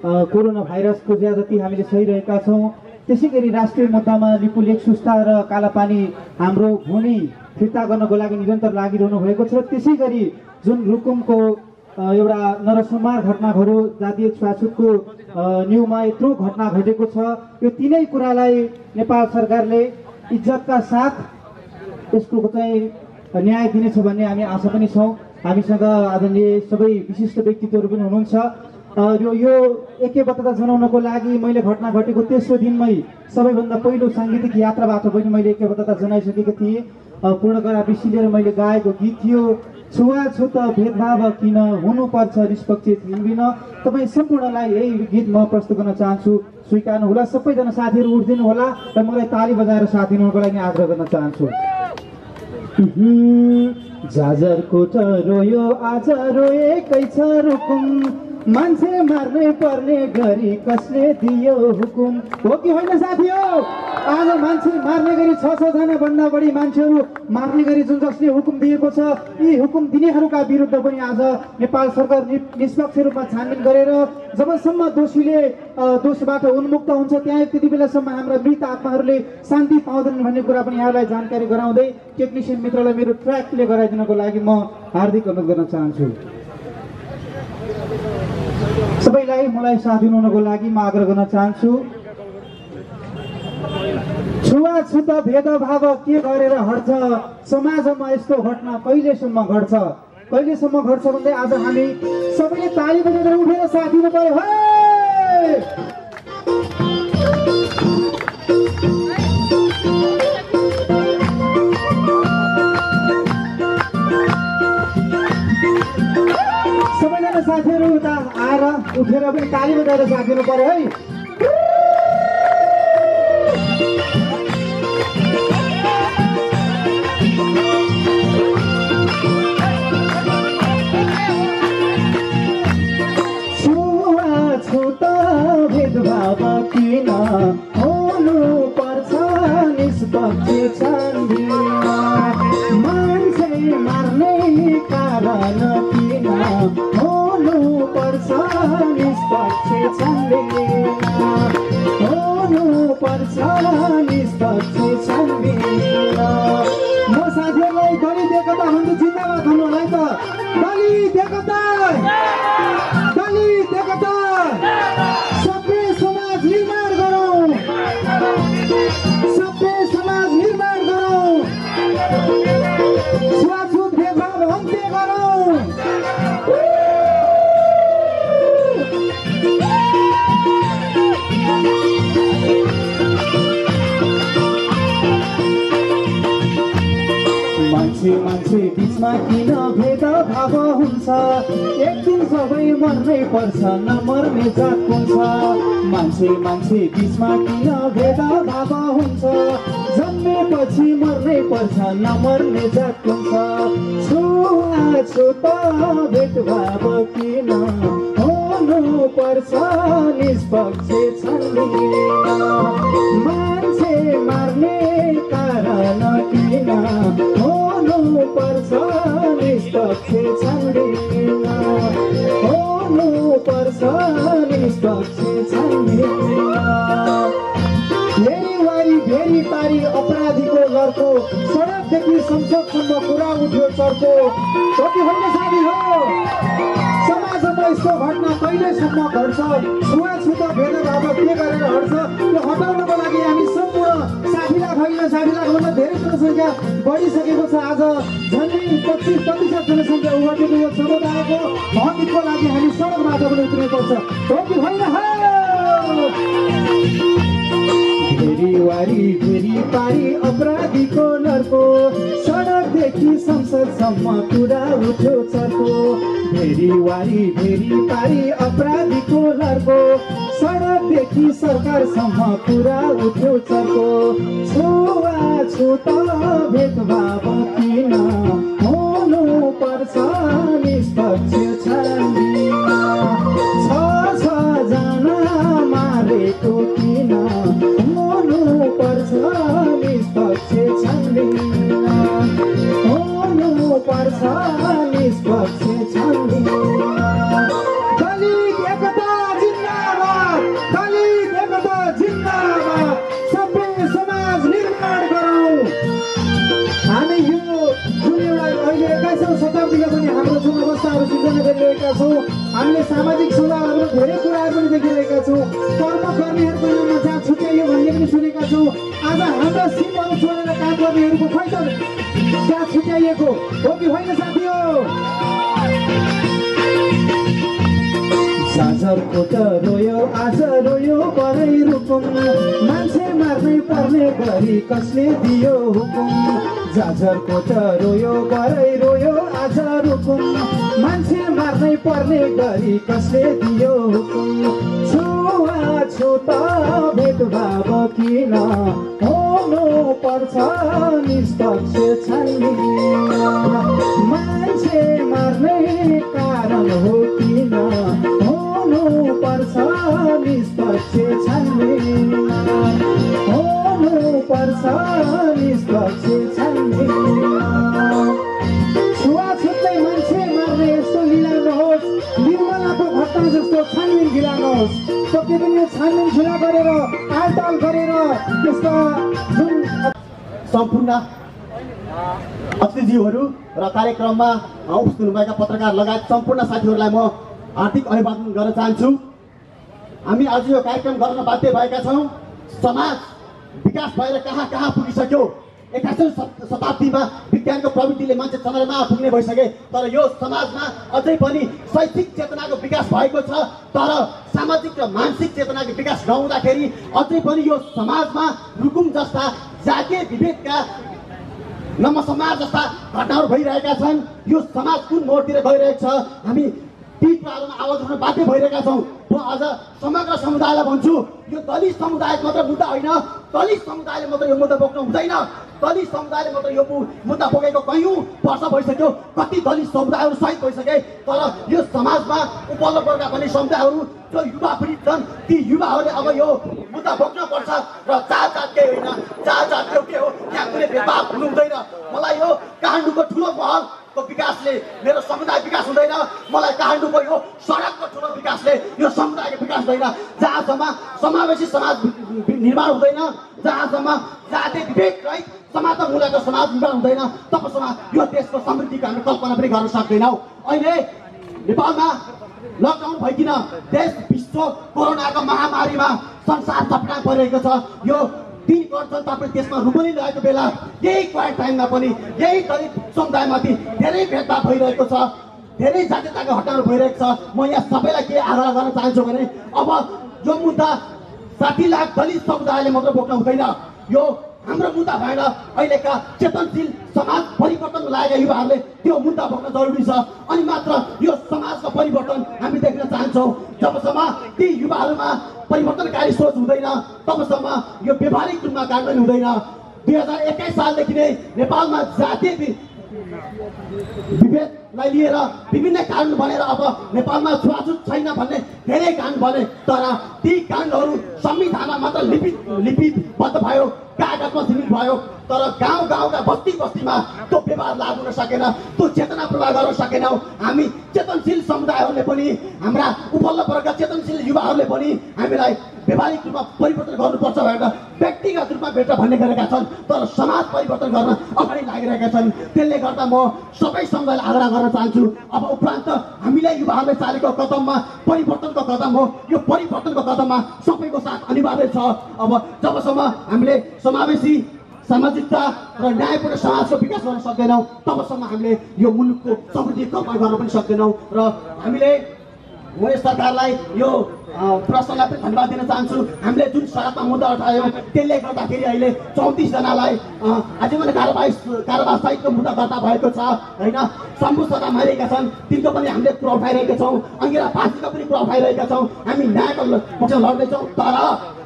कोरोना भाइरसको ज्यादती हामीले सहिरहेका छौँ। त्यसै गरी राष्ट्रिय मुद्दामा लिपुलेक, सुस्ता र कालापानी हाम्रो भूमि फिर्ता गर्नको लागि निरन्तर लागिरहनु भएको छ। त्यसै गरी जुन रुकुमको एउटा नरसंहार घटनाहरू, जातीय छुवाछुतको न्युमा यत्रो घटना घटेको छ, यो तीनै कुरालाई नेपाल सरकारले इज्जतका साथ यसको चाहिँ न्याय दिनेछ भन्ने हामी आशा पनि छौँ। हामीसँग आदरणीय सबै विशिष्ट व्यक्तित्वहरू पनि हुनुहुन्छ। यो एकबद्धता जनाउनको लागि मैले घटना घटेको तेस्रो दिनमै सबैभन्दा पहिलो साङ्गीतिक यात्राबाट पनि मैले एकबद्धता जनाइसकेको थिएँ। पूर्णकला विषयले मैले गाएको गीत थियो छुवाछुत भेदभाव किन हुनुपर्छ निष्पक्ष थिइबिन। तपाईँ सम्पूर्णलाई यही गीत म प्रस्तुत गर्न चाहन्छु, स्वीकार्नु होला। सबैजना साथीहरू उठिदिनु होला र मलाई ताली बजाएर साथ दिनुको लागि आग्रह गर्न चाहन्छु। जाजरकोट रोयो आज रोएकै छ रुकुम, मान्छे मार्नै पर्ने गरी कसले दियो हुकुम। हो कि होइन साथी? हो, आज मान्छे मार्ने गरी 6 जना भन्दा बढी मान्छेहरू मार्ने गरी जुन जसले हुकुम दिएको छ, यी हुकुम दिनेहरूका विरुद्ध पनि आज नेपाल सरकार निष्पक्ष रूपमा छानबिन गरेर जबसम्म दोषीले दोषबाट उन्मुक्त हुन्छ त्यहाँ त्यति बेलासम्म हाम्रा मृत आत्माहरूले शान्ति पाउँदैनन् भन्ने कुरा पनि यहाँलाई जानकारी गराउँदै टेक्निसियन मित्रलाई मेरो ट्र्याक प्ले गराइदिनको लागि म हार्दिक अनुरोध गर्न चाहन्छु। सबैलाई मलाई साथ दिनुको लागि म आग्रह गर्न चाहन्छु। छुवाछुत भेदभाव के गरेर हट्छ? समाजमा यस्तो घटना कहिलेसम्म घट्छ? कहिलेसम्म घट्छ भन्दै आज हामी सबैले ताली बजाएर उठेर साथ दिनु पर्यो। सबैजना साथीहरू उता आएर उठेर पनि ताली बजाएर साथ दिनु पर्यो है। छुवाछुत भेदभाव किन हुनुपर्छ छान्दिन मान्छे मार्ने कारण किन हुनु पर्छ निष्पक्ष छान्दिन हुनु पर्छ निष्पक्ष छान्दिन म साथीहरूलाई दलित एकता भन्छु जिन्दाबाद भन्नुलाई त दलित एकता सबै समाज निर्माण गरौँ सबै समाज निर्माण गरौँ छुवाछुत भेदभाव अन्त्य गरौँ मान्छे बिचमा किन भेदभाव हुन्छ एक दिन सबै मर्नै पर्छ नमर्ने जात हुन्छ मान्छे बिचमा किन भेदभाव हुन्छ जन्मेपछि मर्नै पर्छ नमर्ने जात हुन्छ छुवाछुत भेदभाव किन हुनु पर्छ निष्पक्ष छान्दिन मान्छे मार्ने कारण किन हुनु पर्छ निष्पक्ष छान्दिन हुनु पर्छ निष्पक्ष छान्दिन भेरी भेरी पारी अपराधीको लड्को सडकदेखि संसदसम्म कुरा उठ्यो चर्को कति होइन साथी हो समाजमा यस्तो घटना कहिलेसम्म घट्छ छुवाछुत भेदभाव के गरेर हट्छ यो हटाउनको लागि हामी सम्पूर्ण 60 लाख होइन 60 लाखभन्दा धेरै जनसङ्ख्या बढिसकेको छ आज झन्डै 25% जनसङ्ख्या ओगटेको यो समुदायको हकको लागि हामी सडकबाट पनि उत्रिनुपर्छ हो कि होइन फेरि पारी अपराधीको लड्को सडकदेखि संसदसम्म कुरा उठ्यो चर्को फेरि पारी अपराधीको लड्को सडकदेखि सरकारसम्म कुरा उठ्यो चर्को छुवाछुत भेदभाव किन हुनु पर्छ निष्पक्ष छान्दिन छ जना मारेको किन हुनु पर्छ निष्पक्ष छान्दिन हुनु पर्छ निष्पक्ष छान्दिन दलित एकता जिन्दाबाद सबै समाज निर्माण गरौँ हामी यो जुन एउटा अहिले 21औं शताब्दीमा पनि हाम्रो जुन अवस्थाहरू सिर्जना गरिरहेका छौँ हामीले सामाजिक सञ्जालहरूमा धेरै कुराहरू पनि देखिरहेका छौँ कर्मकर्मीहरूको नाममा जहाँ छुट्याइयो भन्ने पनि सुनेका छौँ आज हाम्रा सिपहरू छोडेर काम गर्नेहरूको खोइ त जहाँ छुट्याइएको हो कि होइन साथी हो जाजरकोट रोयो आज रोयो परै रुकुम मान्छे मार्नै पर्ने गरी कसले दियो हुकुम जाजरकोट रोयो परै रोयो आज रुकुम मान्छे मार्नै पर्ने गरी कसले दियो हुकुम छुवाछुत भेदभाव किन हुनु पर्छ निष्पक्ष छान्दिन मान्छे मार्नै कारण हो किन हुनु पर्छ निष्पक्ष छान्दिन हुनु पर्छ निष्पक्ष छान्दिन छुवाछुतले मान्छे मार्ने यस्तो लीला नहोस् निर्मलाको घटना जस्तो छानबिन ढिला नहोस् पक्कै पनि यो छानबिन ढिला गरेर आलटाल गरेर त्यसका जुन सम्पूर्ण अतिथिज्यूहरू र कार्यक्रममा उपस्थित हुनुभएका पत्रकार लगायत सम्पूर्ण साथीहरूलाई म हार्दिक अभिवादन गर्न चाहन्छु हामी आज यो कार्यक्रम गर्न बाध्य भएका छौँ समाज विकास भएर कहाँ कहाँ पुगिसक्यो 21औं शताब्दीमा विज्ञानको प्रविधिले मान्छे चन्द्रमा पुग्ने भइसके तर यो समाजमा अझै पनि शैक्षिक चेतनाको विकास भएको छ तर सामाजिक र मानसिक चेतनाको विकास नहुँदाखेरि अझै पनि यो समाजमा रुकुम जस्ता जातीय विभेदका नमसमार जस्ता घटनाहरू भइरहेका छन् यो समाज कुन मोडतिर गइरहेको छ हामी तीव्रतामा आवाज उठाउन बाध्य भइरहेका छौँ म अझ समग्र समुदायलाई भन्छु यो दलित समुदाय मात्र मुद्दा होइन दलित समुदायले मात्र यो मुद्दा बोक्नु हुँदैन दलित समुदायले मात्र यो मुद्दा बोकेको कयौँ वर्ष भइसक्यो कति दलित समुदायहरू शहीद भइसके तर यो समाजमा उपल्लो वर्गका पनि समुदायहरू जो युवा पीडित छन् ती युवाहरूले अब यो मुद्दा बोक्न पर्छ र जात जात केही होइन जात जात एउटै हो त्यहाँ कुनै भेदभाव हुनु हुँदैन। मलाई यो काठमाडौँको ठुलो महलको विकासले मेरो समुदाय विकास हुँदैन, मलाई काठमाडौँको यो सडकको ठुलो विकासले यो समुदायको विकास हुँदैन। जहाँसम्म समावेशी समाज निर्माण हुँदैन, जहाँसम्म जातीय विवेक रहित समाजको मूल्यको समाज निर्माण हुँदैन, तबसम्म यो देशको समृद्धिको हामी कल्पना पनि गर्न सक्दैनौँ। अहिले नेपालमा लकडाउन भइकन देश विश्व कोरोनाको महामारीमा संसार चपटा परिरहेको छ। यो 3 करोड जनता पनि त्यसमा रुबली रहेको बेला यही क्वारेन्टाइनमा पनि यही दलित समुदायमाथि धेरै भेदभाव भइरहेको छ, धेरै जातीयताको हटाउनु भइरहेको छ। म यहाँ सबैलाई के आग्रह गर्न चाहन्छु भने अब यो मुद्दा 60 लाख दलित समुदायले मात्र बोक्न हुँदैन। यो हाम्रो मुद्दा भएर अहिलेका चेतनशील समाज परिवर्तन लागेका युवाहरूले त्यो मुद्दा बोक्न जरुरी छ। अनि मात्र यो समाजको परिवर्तन हामी देख्न चाहन्छौँ। जबसम्म ती युवाहरूमा परिवर्तनकारी सोच हुँदैन तबसम्म यो व्यावहारिक रूपमा कार्यान्वयन हुँदैन। 2021 सालदेखि नै नेपालमा जातीय विभेदलाई लिएर विभिन्न कानुन बनेर अब नेपालमा छुवाछुत छैन भन्ने धेरै कानुन बने, तर ती कानुनहरू संविधानमा मात्र लिपिबद्ध भयो, कागजमा सीमित भयो, तर गाउँ गाउँका बस्ती बस्तीमा त्यो व्यवहार लागू हुन सकेन, त्यो चेतना प्रवाह गर्न सकेनौँ। हामी चेतनशील समुदायहरूले पनि, हाम्रा उपल्लो वर्गका चेतनशील युवाहरूले पनि हामीलाई व्यावहारिक रूपमा परिवर्तन गर्नुपर्छ भनेर व्यक्तिगत रूपमा भेट्न भन्ने गरेका छन्, तर समाज परिवर्तन गर्न अगाडि लागिरहेका छन्। त्यसले गर्दा म सबै समुदायलाई आग्रह गर्न चाहन्छु, अब उपरान्त हामीले युवाहरूले चालेको कदममा परिवर्तनको कदम हो। यो परिवर्तनको कदममा सबैको साथ अनिवार्य छ। अब जबसम्म हामीले समावेशी सामाजिकता र न्यायपूर्ण समाजको विकास गर्न सक्दैनौँ तबसम्म हामीले यो मुलुकको समृद्धि कल्पना गर्न पनि सक्दैनौँ। र हामीले मोदी सरकारलाई यो प्रश्नलाई पनि धन्यवाद दिन चाहन्छु। हामीले जुन सडकमा मुद्दा उठायौँ त्यसले गर्दाखेरि अहिले 34 जनालाई आजीवन कारावास सहितको मुद्दा दर्ता भएको छ होइन। शम्भु सदा मारिएका छन्, तिनको पनि हामीले कुरा उठाइरहेका छौँ। अङ्गिरा फाँसीको पनि कुरा उठाइरहेका छौँ। हामी न्यायको पक्षमा लड्दैछौँ,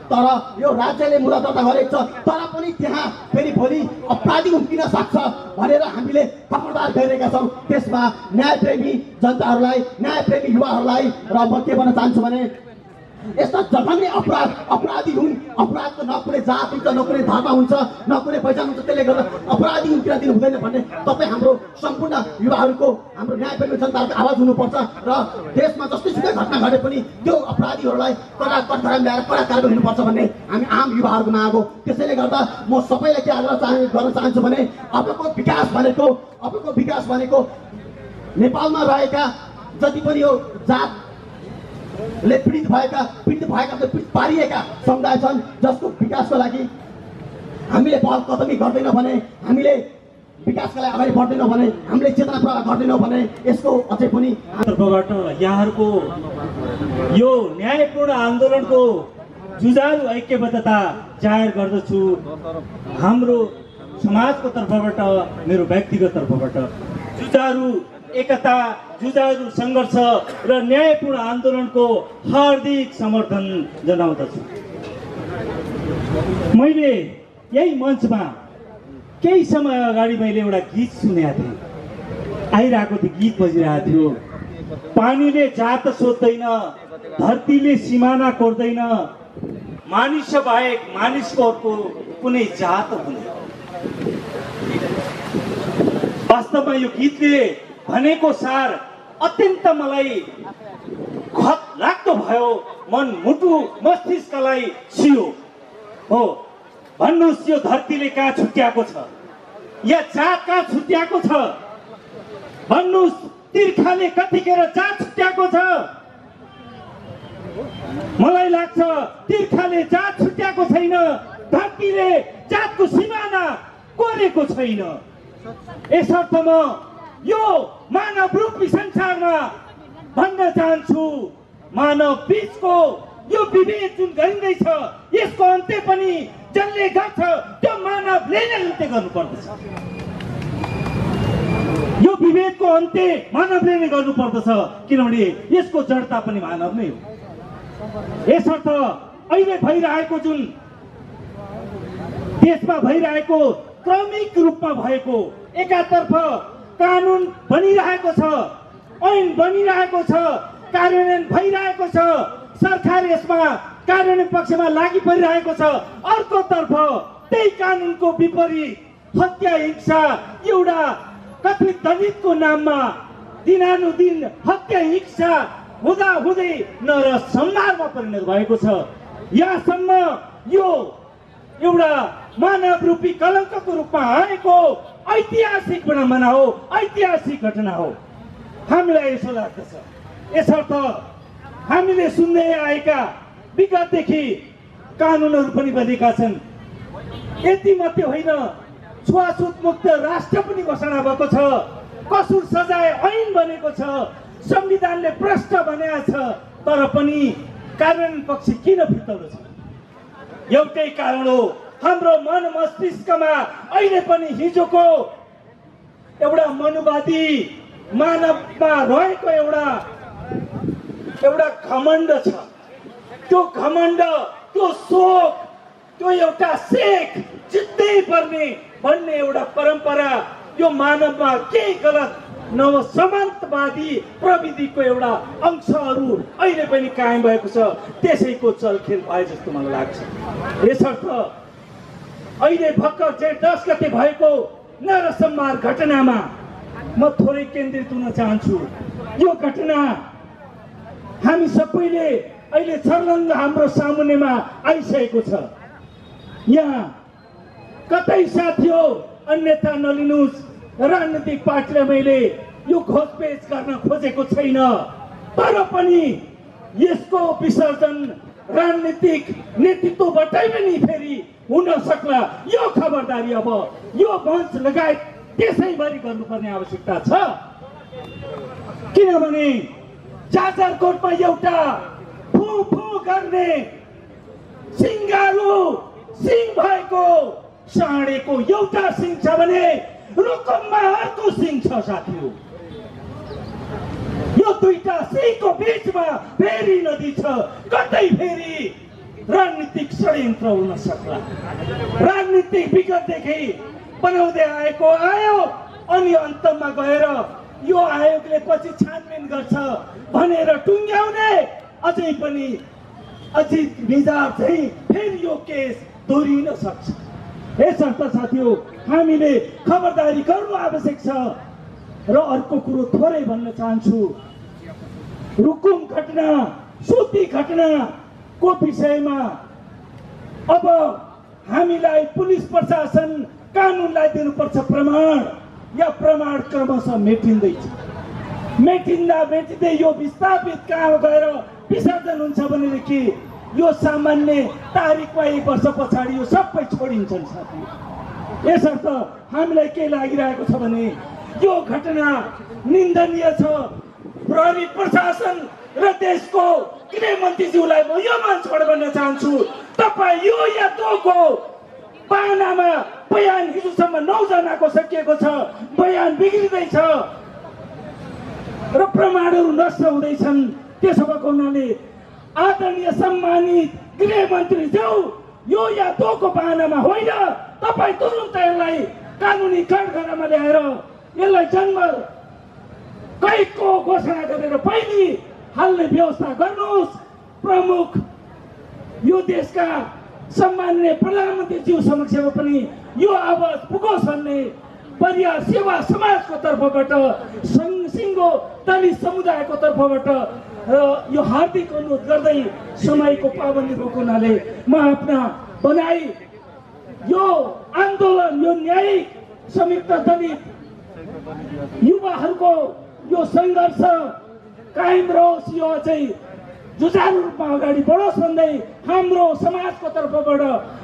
तर यो राज्यले मुद्दा दर्ता गरेको छ, तर पनि त्यहाँ फेरि भोलि अपराधी उम्किन सक्छ भनेर हामीले खबरदार गरिरहेका छौँ। त्यसमा न्यायप्रेमी जनताहरूलाई, न्यायप्रेमी युवाहरूलाई र म के भन्न चाहन्छु भने यस्ता जघन्य अपराधी हुन्। अपराधको न कुनै जात हुन्छ, न कुनै धर्म हुन्छ, न कुनै पहिचान हुन्छ। त्यसले गर्दा अपराधी उम्किन दिनु हुँदैन भन्ने तपाईँ हाम्रो सम्पूर्ण युवाहरूको, हाम्रो न्यायप्रेमी जनताहरूको आवाज हुनुपर्छ। र देशमा जस्तै घटना घटे पनि त्यो अपराधीहरूलाई कडा कठघरा ल्याएर कडा कारवाही हुनुपर्छ भन्ने हामी आम युवाहरूको माग हो। त्यसैले गर्दा म सबैलाई के आग्रह गर्न चाहन्छु भने अबको विकास भनेको नेपालमा रहेका जति पनि यो जातले पीडित भएका पीडित पारिएका समुदाय छन्, जसको विकासको लागि हामीले पहल कदमी गर्दैनौँ भने, हामीले विकासका लागि अगाडि बढ्दैनौँ भने, हामीले चेतना प्रवाह गर्दैनौँ भने यसको अझै पनि तर्फबाट यहाँहरूको यो न्यायपूर्ण आन्दोलनको जुझारु ऐक्यबद्धता जाहेर गर्दछु। हाम्रो समाजको तर्फबाट, मेरो व्यक्तिगत तर्फबाट जुझारु एकता, जुझारु सङ्घर्ष र न्यायपूर्ण आन्दोलनको हार्दिक समर्थन जनाउँदछु। मैले यही मञ्चमा केही समय अगाडि मैले एउटा गीत सुनेको थिएँ, आइरहेको थियो, गीत बजिरहेको थियो। पानीले जात सोध्दैन, धरतीले सिमाना कोर्दैन, मानिस बाहेक मानिसको अर्को कुनै जात हुँदैन। वास्तवमा यो गीतले भनेको सार अत्यन्त मलाई खत लाग्दो भयो, मन मुटु मस्तिष्कलाई छियो। हो भन्नुहोस्, यो धरतीले कहाँ छुट्याएको छ, या जात कहाँ छुट्याएको छ? भन्नुहोस्, तिर्खाले कतिखेर जात छुट्याएको छ? मलाई लाग्छ तिर्खाले जात छुट्याएको छैन, धरतीले जातको सिमाना कोरेको छैन। यसर्थ म यो मानव रूपी संसारमा भन्न चाहन्छु, मानव बीचको यो विभेद जुन गरिँदैछ यसको अन्त्य पनि जसले गर्छ त्यो मानवले नै अन्त्य गर्नुपर्दछ। यो विभेदको अन्त्य मानवले नै गर्नुपर्दछ, किनभने यसको जडता पनि मानव नै हो। यसर्थ अहिले भइरहेको जुन देशमा भइरहेको क्रमिक रूपमा भएको एकातर्फ कानुन बनिरहेको छ, ऐन बनिरहेको छ, कार्यान्वयन भइरहेको छ, सरकार यसमा कार्यान्वयन पक्षमा लागि परिरहेको छ, अर्कोतर्फ त्यही कानुनको विपरीत हत्या हिंसा एउटा कथित दलितको नाममा दिनानुदिन हत्या हिंसा हुँदा हुँदै नरसंहारमा परिणत भएको छ। यहाँसम्म यो एउटा मानव रूपी कलङ्कको रूपमा आएको ऐतिहासिक विडम्बना हो, ऐतिहासिक घटना हो। हामीलाई यसो लाग्दछ, यसर्थ हामीले सुन्दै आएका विगतदेखि कानुनहरू पनि बनेका छन्। यति मात्रै होइन, छुवाछुत मुक्त राष्ट्र पनि घोषणा भएको छ, कसुर सजाय ऐन बनेको छ, संविधानले प्रश्न बनाएको छ, तर पनि कार्यान्वयन पक्ष किन फितलो छ? एउटै कारण हो, हाम्रो मन मस्तिष्कमा अहिले पनि हिजोको एउटा मनुवादी मानवमा रहेको एउटा घमण्ड छ। त्यो घमण्ड, त्यो शोक, त्यो एउटा सेक जित्दै पर्ने भन्ने एउटा परम्परा यो मानवमा केही गलत नवसमान्तवादी प्रविधिको एउटा अंशहरू अहिले पनि कायम भएको छ। त्यसैको चलखेल भए जस्तो मलाई लाग्छ। यसर्थ अहिले भर्खर जेठ 10 गते भएको नरसंहार घटनामा म थोरै केन्द्रित हुन चाहन्छु। यो घटना हामी सबैले अहिले छर्लङ्ग हाम्रो सामुन्नेमा आइसकेको छ। यहाँ कतै साथीयो अन्यथा नलिनुहोस्, राजनीतिक पार्टीले मैले यो खोजपेच गर्न खोजेको छैन, तर पनि यसको विसर्जन राजनीतिक नेतृत्वबाटै पनि फेरि हुन सक्ला। यो खबरदारी अब यो मञ्च लगायत त्यसैभरि गर्नुपर्ने आवश्यकता छ। किनभने जाजरकोटमा एउटा फु फु गर्ने सिङ्गारो सिङ भएको साँडेको एउटा सिङ छ भने रुकुममा अर्को सिङ छ साथीहरू। यो दुईटा सिङको बीचमा फेरि नदी छ, कतै फेरि राजनीतिक षड्यन्त्र हुन सक्ला। राजनीतिक विगतदेखि बनाउँदै आएको आयो अनि अन्तमा गएर यो आयोगले पछि छानबिन गर्छ भनेर टुङ्ग्याउने अझै पनि अजित मिजार चाहिँ फेरि यो केस दोहोरिन सक्छ। यसर्थ साथीहरू हामीले खबरदारी गर्नु आवश्यक छ। र अर्को कुरो थोरै भन्न चाहन्छु, रुकुम घटना, सुती घटनाको विषयमा अब हामीलाई पुलिस प्रशासन कानुनलाई दिनुपर्छ प्रमाण, या प्रमाण क्रमशः मेटिँदैछ। मेटिँदै यो विस्थापित कहाँ गएर विसर्जन हुन्छ भनेदेखि यो सामान्य तारिकमा 1 वर्ष पछाडि यो सबै छोडिन्छन् साथी। यसर्थ हामीलाई के लागिरहेको छ भने यो घटना निन्दनीय छ। प्रहरी प्रशासन र देशको गृहमन्त्रीज्यूलाई म यो मञ्चबाट भन्न चाहन्छु, तपाईँ यो या तोको पानामा बयान हिजोसम्म 9 जनाको सकिएको छ, बयान बिग्रिँदैछ र प्रमाणहरू नष्ट हुँदैछन्। त्यसो भएको हुनाले आदरणीय सम्मानित गृहमन्त्रीज्यू, यो या तोको बाहनामा होइन, तपाईँ तुरुन्त यसलाई कानुनी कठघरामा ल्याएर यसलाई जन्म कैदको घोषणा गरेर पहिली हाल्ने व्यवस्था गर्नुहोस्। प्रमुख यो देशका सम्माननीय प्रधानमन्त्रीज्यू समक्षमा पनि यो आवाज पुगोस् भन्ने परिवार सेवा समाजको तर्फबाट, सिङ्गो दलित समुदायको तर्फबाट यो हार्दिक अनुरोध गर्दै समयको पाबन्दी भएको हुनाले म आफ्ना बनाई यो आन्दोलन, यो न्यायिक संयुक्त दलित युवाहरूको यो सङ्घर्ष कायम रहोस्, यो चाहिँ जुझारु रूपमा अगाडि बढोस् भन्दै हाम्रो समाजको तर्फबाट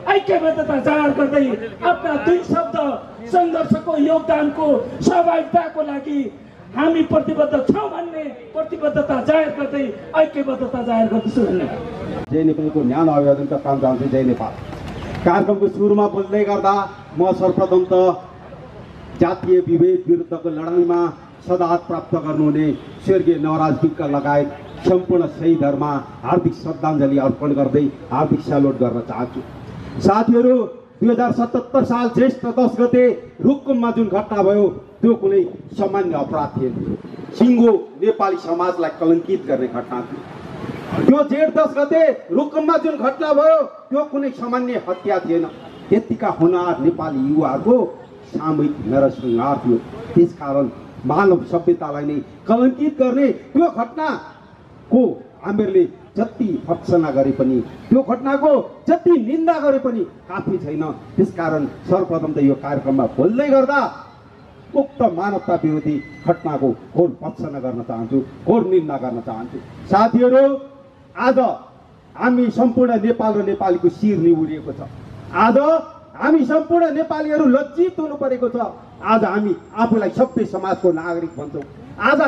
ऐक्यबद्धता जाहेर गर्दै आफ्ना 2 शब्द सङ्घर्षको योगदानको सहभागिताको लागि हामी प्रतिबद्ध छौँ भन्ने प्रतिबद्धता जाहेर गर्दै ऐक्यबद्धता जाहेर गर्दछु। धन्यवाद। जय नेपालको ज्ञान अभिवादनका काम चाहन्छु। जय नेपाल। कार्यक्रमको सुरुमा बोल्दै गर्दा म सर्वप्रथम त जातीय विभेद विरुद्धको लडाइँमा सदाहत प्राप्त गर्नुहुने स्वर्गीय नवराज विक्क लगायत सम्पूर्ण शहीदहरूमा हार्दिक श्रद्धाञ्जली अर्पण गर्दै हार्दिक सल्युट गर्न चाहन्छु। साथीहरू, 2077 साल ज्येष्ठ 10 गते रुकुममा जुन घटना भयो त्यो कुनै सामान्य अपराध थिएन, सिङ्गो नेपाली समाजलाई कलङ्कित गर्ने घटना थियो। त्यो जेठ 10 गते रुकुममा जुन घटना भयो त्यो कुनै सामान्य हत्या थिएन। त्यतिका होनार नेपाली युवाहरूको सामूहिक नरसंहार थियो। त्यसकारण मानव सभ्यतालाई नै कलङ्कित गर्ने त्यो घटनाको हामीहरूले जति भर्त्सना गरे पनि, त्यो घटनाको जति निन्दा गरे पनि काफी छैन। त्यसकारण सर्वप्रथम त यो कार्यक्रममा बोल्दै गर्दा उक्त मानवता विरोधी घटनाको घोर भर्त्सना गर्न चाहन्छु, घोर निन्दा गर्न चाहन्छु। साथीहरू, आज हामी सम्पूर्ण नेपाल र नेपालीको शिर निहुरिएको छ। आज हामी सम्पूर्ण नेपालीहरू लज्जित हुनु परेको छ। आज हामी आफूलाई सभ्य समाजको नागरिक भन्छौँ। आज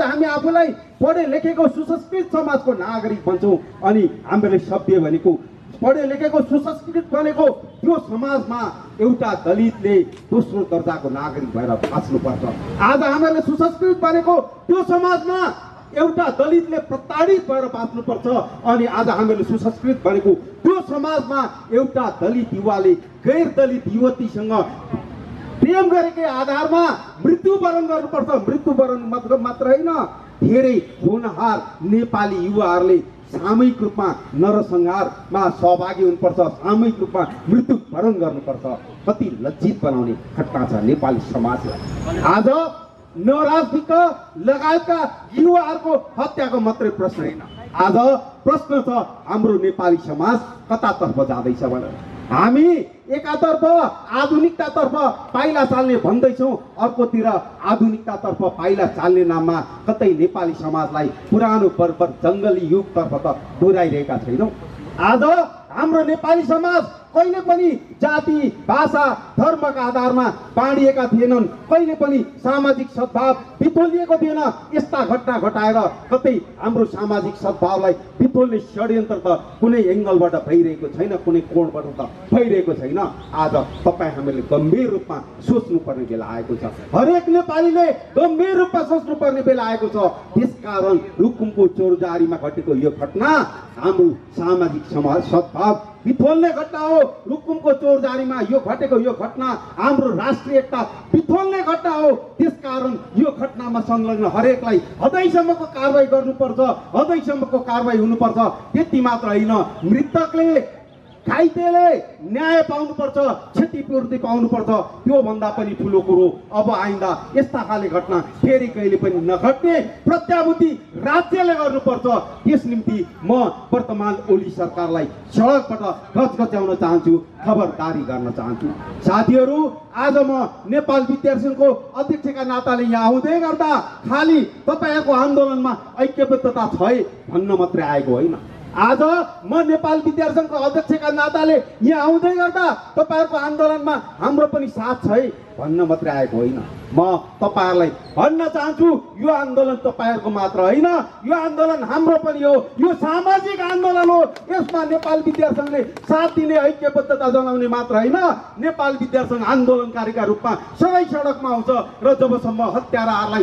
हामी आफूलाई पढे लेखेको सुसंस्कृत समाजको नागरिक भन्छौँ। अनि हामीले सभ्य भनेको, पढे लेखेको सुसंस्कृत बनेको त्यो समाजमा एउटा दलितले दोस्रो दर्जाको नागरिक भएर बाँच्नुपर्छ। आज हामीहरूले सुसंस्कृत बनेको त्यो समाजमा एउटा दलितले प्रताडित भएर बाँच्नुपर्छ। अनि आज हामीहरूले सुसंस्कृत बनेको त्यो समाजमा एउटा दलित युवाले गैर दलित युवतीसँग प्रेम गरेकै आधारमा मृत्युवरण गर्नुपर्छ। मृत्युवरण मात्र होइन, धेरै होनहार नेपाली युवाहरूले सामूहिक रूपमा नरसंहारमा सहभागी हुनुपर्छ, सामूहिक रूपमा मृत्युवरण गर्नुपर्छ। कति लज्जित बनाउने घटना छ नेपाली समाजलाई। आज नराजनीतिक लगायतका युवाहरूको हत्याको मात्रै प्रश्न होइन, आज प्रश्न छ हाम्रो नेपाली समाज कतातर्फ जाँदैछ भनेर। हामी एकातर्फ आधुनिकतातर्फ पाइला चाल्ने भन्दैछौँ, अर्कोतिर आधुनिकतातर्फ पाइला चाल्ने नाममा कतै नेपाली समाजलाई पुरानो बर्बर जङ्गली युगतर्फ त डोराइरहेका छैनौँ। आज हाम्रो नेपाली समाज कहिले पनि जाति, भाषा, धर्मका आधारमा बाँडिएका थिएनन्। कहिले पनि सामाजिक सद्भाव बिथोलिएको थिएन। यस्ता घटना घटाएर कतै हाम्रो सामाजिक सद्भावलाई बिथोल्ने षड्यन्त्र त कुनै एङ्गलबाट भइरहेको छैन, कुनै कोणबाट त भइरहेको छैन। आज तपाईँ हामीले गम्भीर रूपमा सोच्नुपर्ने बेला आएको छ। हरेक नेपालीले गम्भीर रूपमा सोच्नुपर्ने बेला आएको छ। त्यसकारण रुकुमको चोरजारीमा घटेको यो घटना हाम्रो सामाजिक समाज सद्भाव बिथोल्ने घटना हो। रुकुमको चोरजारीमा यो घटेको यो घटना हाम्रो राष्ट्रिय एकता बिथोल्ने घटना हो। त्यसकारण यो घटनामा संलग्न हरेकलाई हदैसम्मको कारबाही गर्नुपर्छ, हदैसम्मको कारबाही हुनुपर्छ। त्यति मात्र होइन, मृतकले घाइतेले न्याय पाउनुपर्छ, क्षतिपूर्ति पाउनुपर्छ। त्योभन्दा पनि ठुलो कुरो अब आइन्दा यस्ता खाले घटना फेरि कहिले पनि नघट्ने प्रत्याभूति राज्यले गर्नुपर्छ। त्यस निम्ति म वर्तमान ओली सरकारलाई सडकबाट गजगच्याउन चाहन्छु, खबरदारी गर्न चाहन्छु। साथीहरू, आज म नेपाल विद्यार्थी सङ्घको अध्यक्षका नाताले यहाँ आउँदै गर्दा खालि तपाईँहरूको आन्दोलनमा ऐक्यबद्धता छ है भन्न मात्रै आएको होइन। आज म नेपाल विद्यार्थी सङ्घको अध्यक्षका नाताले यहाँ आउँदै गर्दा तपाईँहरूको आन्दोलनमा हाम्रो पनि साथ छ है भन्न मात्रै आएको होइन। म तपाईँहरूलाई भन्न चाहन्छु, यो आन्दोलन तपाईँहरूको मात्र होइन, यो आन्दोलन हाम्रो पनि हो। यो सामाजिक आन्दोलन हो। यसमा नेपाल विद्यार्थी सङ्घले साथ दिने, ऐक्यबद्धता जनाउने मात्र होइन, नेपाल विद्यार्थी सङ्घ आन्दोलनकारीका रूपमा सबै सडकमा आउँछ। र जबसम्म हत्याराहरूलाई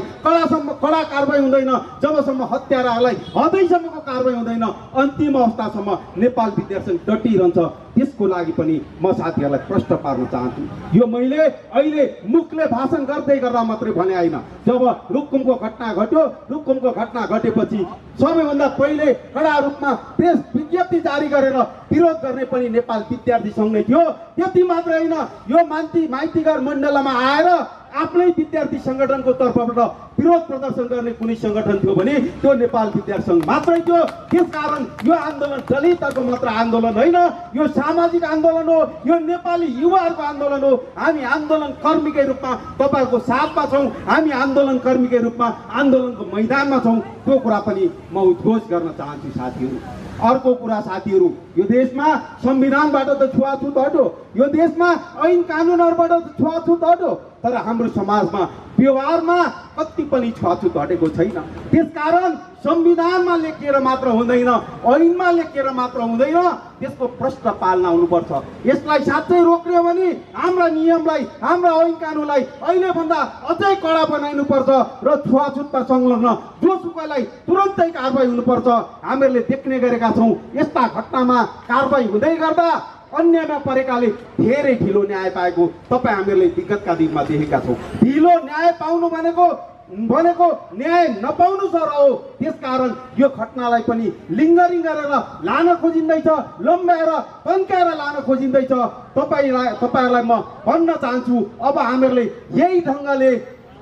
कडा कारबाही हुँदैन, जबसम्म हत्याराहरूलाई हदैसम्मको कारबाही हुँदैन, अन्तिम अवस्थासम्म नेपाल विद्यार्थी सङ्घ डटिरहन्छ। त्यसको लागि पनि म साथीहरूलाई प्रश्न पार्न चाहन्छु। यो मैले अहिले मुखले भाषण गर्दै गर्दा मात्रै भने होइन। जब रुकुमको घटना घट्यो, रुकुमको घटना घटेपछि सबैभन्दा पहिले कडा रूपमा प्रेस विज्ञप्ति जारी गरेर विरोध गर्ने पनि नेपाल विद्यार्थी सङ्घ नै थियो। त्यति मात्र होइन, यो माइतीघर मण्डलमा आएर आफ्नै विद्यार्थी सङ्गठनको तर्फबाट विरोध प्रदर्शन गर्ने कुनै सङ्गठन थियो भने त्यो नेपाल विद्यार्थी सङ्घ मात्रै थियो। त्यसकारण यो आन्दोलन दलितहरूको मात्र आन्दोलन होइन, यो सामाजिक आन्दोलन हो, यो नेपाली युवाहरूको आन्दोलन हो। हामी आन्दोलन कर्मीकै रूपमा तपाईँहरूको साथमा छौँ, हामी आन्दोलन कर्मीकै रूपमा आन्दोलनको मैदानमा छौँ। त्यो कुरा पनि म उद्घोष गर्न चाहन्छु साथीहरू। अर्को कुरा साथीहरू, यो देशमा संविधानबाट त छुवाछुत हट्यो, यो देशमा ऐन कानुनहरूबाट त छुवाछुत हट्यो, तर हाम्रो समाजमा व्यवहारमा कति पनि छुवाछुत हटेको छैन। त्यसकारण संविधानमा लेखिएर मात्र हुँदैन, ऐनमा लेखिएर मात्र हुँदैन, त्यसको प्रश्न पालना हुनुपर्छ। यसलाई साँच्चै रोक्ने भने हाम्रा नियमलाई, हाम्रा ऐन कानुनलाई अहिलेभन्दा अझै कडा बनाइनुपर्छ र छुवाछुतमा संलग्न जोसुकैलाई तुरन्तै कारबाही हुनुपर्छ। हामीहरूले देख्ने गरेका छौँ, यस्ता घटनामा कारबाही हुँदै गर्दा अन्यमा परेकाले धेरै ढिलो न्याय पाएको तपाईँ हामीहरूले विगतका दिनमा देखेका छौँ। ढिलो न्याय पाउनु भनेको भनेको न्याय नपाउनु सर हो। त्यसकारण यो घटनालाई पनि लिङ्गरिङ गरेर लान खोजिँदैछ, लम्ब्याएर तन्काएर लान खोजिँदैछ। तपाईँहरूलाई म भन्न चाहन्छु, अब हामीहरूले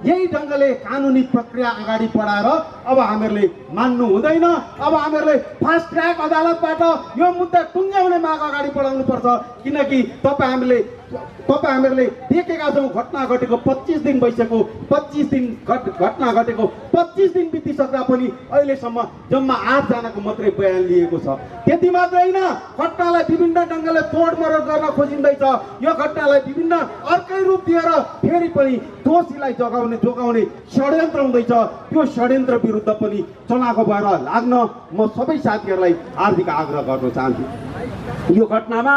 यही ढङ्गले कानुनी प्रक्रिया अगाडि बढाएर अब हामीहरूले मान्नु हुँदैन। अब हामीहरूले फास्ट ट्र्याक अदालतबाट यो मुद्दा टुङ्ग्याउने माग अगाडि बढाउनु पर्छ। किनकि हामीहरूले देखेका छौँ घटना घटेको 25 दिन भइसक्यो। 25 दिन घटना घटेको 25 दिन बितिसक्दा पनि अहिलेसम्म जम्मा 8 जनाको मात्रै बयान लिएको छ। त्यति मात्रै होइन, घटनालाई विभिन्न ढङ्गले तोडमरोड गर्न खोजिँदैछ। यो घटनालाई विभिन्न अर्कै रूप दिएर फेरि पनि दोषीलाई जोगाउने षड्यन्त्र हुँदैछ। त्यो षड्यन्त्र विरुद्ध पनि चलाएको भएर लाग्न म सबै साथीहरूलाई हार्दिक आग्रह गर्न चाहन्छु। यो घटनामा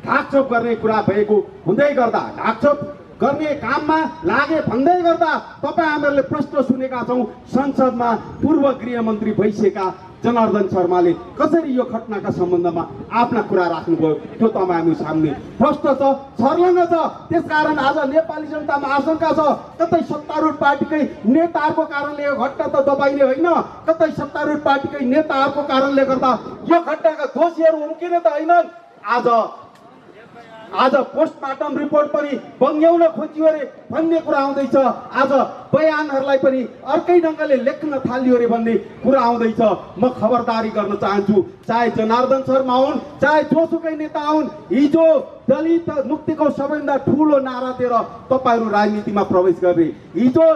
ढाकछोप गर्ने कुरा भएको हुँदै गर्दा, ढाकछोप गर्ने काममा लागे भन्दै गर्दा तपाईँ हामीहरूले प्रश्न सुनेका छौँ। संसदमा पूर्व गृहमन्त्री भइसकेका जनार्दन शर्माले कसरी यो घटनाका सम्बन्धमा आफ्ना कुरा राख्नुभयो, त्यो तपाईँ हामी सामने प्रश्न छ, छर्लङ्ग छ। त्यसकारण आज नेपाली जनतामा आशंका छ, कतै सत्तारूढ पार्टीकै नेताहरूको कारणले यो घटना त दबाइने होइन, कतै सत्तारूढ पार्टीकै नेताहरूको कारणले गर्दा यो घटनाका दोषीहरू हुर्किने त होइनन्। आज पोस्टमार्टम रिपोर्ट पनि बङ्ग्याउन खोजियो अरे भन्ने कुरा आउँदैछ। आज बयानहरूलाई पनि अर्कै ढङ्गले लेख्न थालियो अरे भन्ने कुरा आउँदैछ। म खबरदारी गर्न चाहन्छु, चाहे जनार्दन शर्मा हुन्, चाहे जोसुकै नेता हुन्, हिजो दलित मुक्तिको सबैभन्दा ठुलो नारा दिएर तपाईँहरू राजनीतिमा प्रवेश गर्ने, हिजो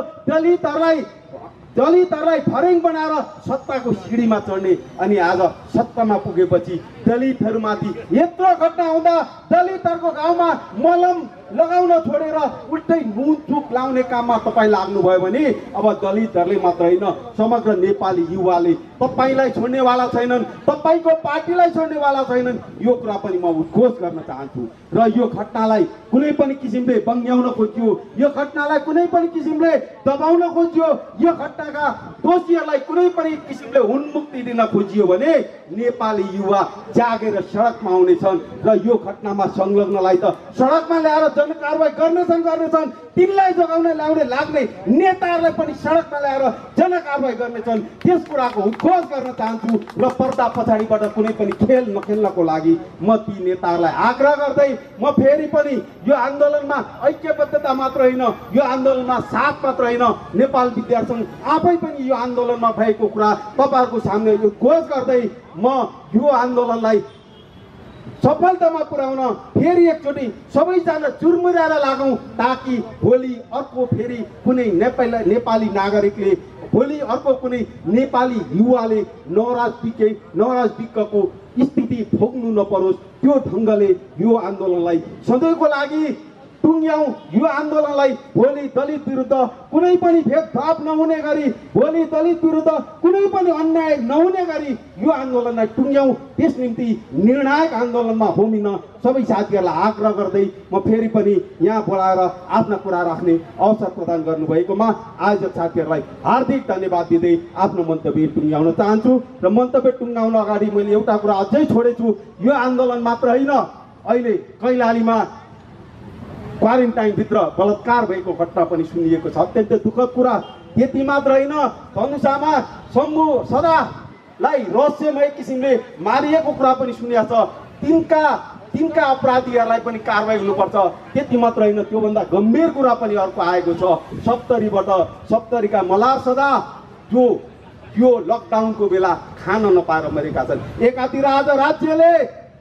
दलितहरूलाई फरेङ बनाएर सत्ताको सिँढीमा चढ्ने, अनि आज सत्तामा पुगेपछि दलितहरूमाथि यत्रो घटना हुँदा दलितहरूको गाउँमा मलम लगाउन छोडेर उल्टै नुन चुक लाउने काममा तपाईँ लाग्नुभयो भने अब दलितहरूले मात्र होइन, समग्र नेपाली युवाले तपाईँलाई छोड्नेवाला छैनन्, तपाईँको पार्टीलाई छोड्नेवाला छैनन्। यो कुरा पनि म उद्घोष गर्न चाहन्छु। र यो घटनालाई कुनै पनि किसिमले बङ्ग्याउन खोजियो, यो घटनालाई कुनै पनि किसिमले दबाउन खोजियो, यो घटनाका दोषीहरूलाई कुनै पनि किसिमले उन्मुक्ति दिन खोजियो भने नेपाली युवा जागेर सडकमा आउनेछन् र यो घटनामा संलग्नलाई त सडकमा ल्याएर जनकारवाही गर्नेछन्। तिनलाई जोगाउने ल्याउने लाग्ने नेताहरूलाई पनि सडकमा ल्याएर जनकारवाही गर्नेछन्। त्यस कुराको उद्घोष गर्न चाहन्छु र पर्दा पछाडिबाट कुनै पनि खेल नखेल्नको लागि म ती नेताहरूलाई आग्रह गर्दै म फेरि पनि यो आन्दोलनमा ऐक्यबद्धता मात्र होइन, यो आन्दोलनमा साथ मात्र होइन, नेपाल विद्यार्थी सङ्घ आफै पनि यो आन्दोलनमा भएको कुरा तपाईँहरूको सामने उद्घोष गर्दै म यो आन्दोलनलाई सफलतामा पुर्याउन फेरि एकचोटि सबैजना चुरमुराएर लागौँ, ताकि भोलि अर्को फेरि कुनै नेपाली नागरिकले, भोलि अर्को कुनै नेपाली युवाले नवराजविकको स्थिति भोग्नु नपरोस्। त्यो ढङ्गले यो आन्दोलनलाई सधैँको लागि टुङ्ग्याउँ। यो आन्दोलनलाई भोलि दलित विरुद्ध कुनै पनि भेदभाव नहुने गरी, भोलि दलित विरुद्ध कुनै पनि अन्याय नहुने गरी यो आन्दोलनलाई टुङ्ग्याउँ। त्यस निम्ति निर्णायक आन्दोलनमा होमिन सबै साथीहरूलाई आग्रह गर्दै म फेरि पनि यहाँ बोलाएर आफ्ना कुरा राख्ने अवसर प्रदान गर्नुभएकोमा आयोजक साथीहरूलाई हार्दिक धन्यवाद दिँदै आफ्नो मन्तव्य टुङ्ग्याउन चाहन्छु। र मन्तव्य टुङ्ग्याउन अगाडि मैले एउटा कुरा अझै छोडेछु, यो आन्दोलन मात्र होइन, अहिले कैलालीमा क्वारेन्टाइनभित्र बलात्कार भएको घटना पनि सुनिएको छ, अत्यन्तै दुःखद कुरा। त्यति मात्र होइन, धनुषामा शम्भु सदालाई रहस्यमय किसिमले मारिएको कुरा पनि सुनिएको छ। तिनका अपराधीहरूलाई पनि कारवाही हुनुपर्छ। त्यति मात्र होइन, त्योभन्दा गम्भीर कुरा पनि अर्को आएको छ। सप्तरीका मलार सदा जो यो लकडाउनको बेला खान नपाएर मरेका छन्। एकातिर आज राज्यले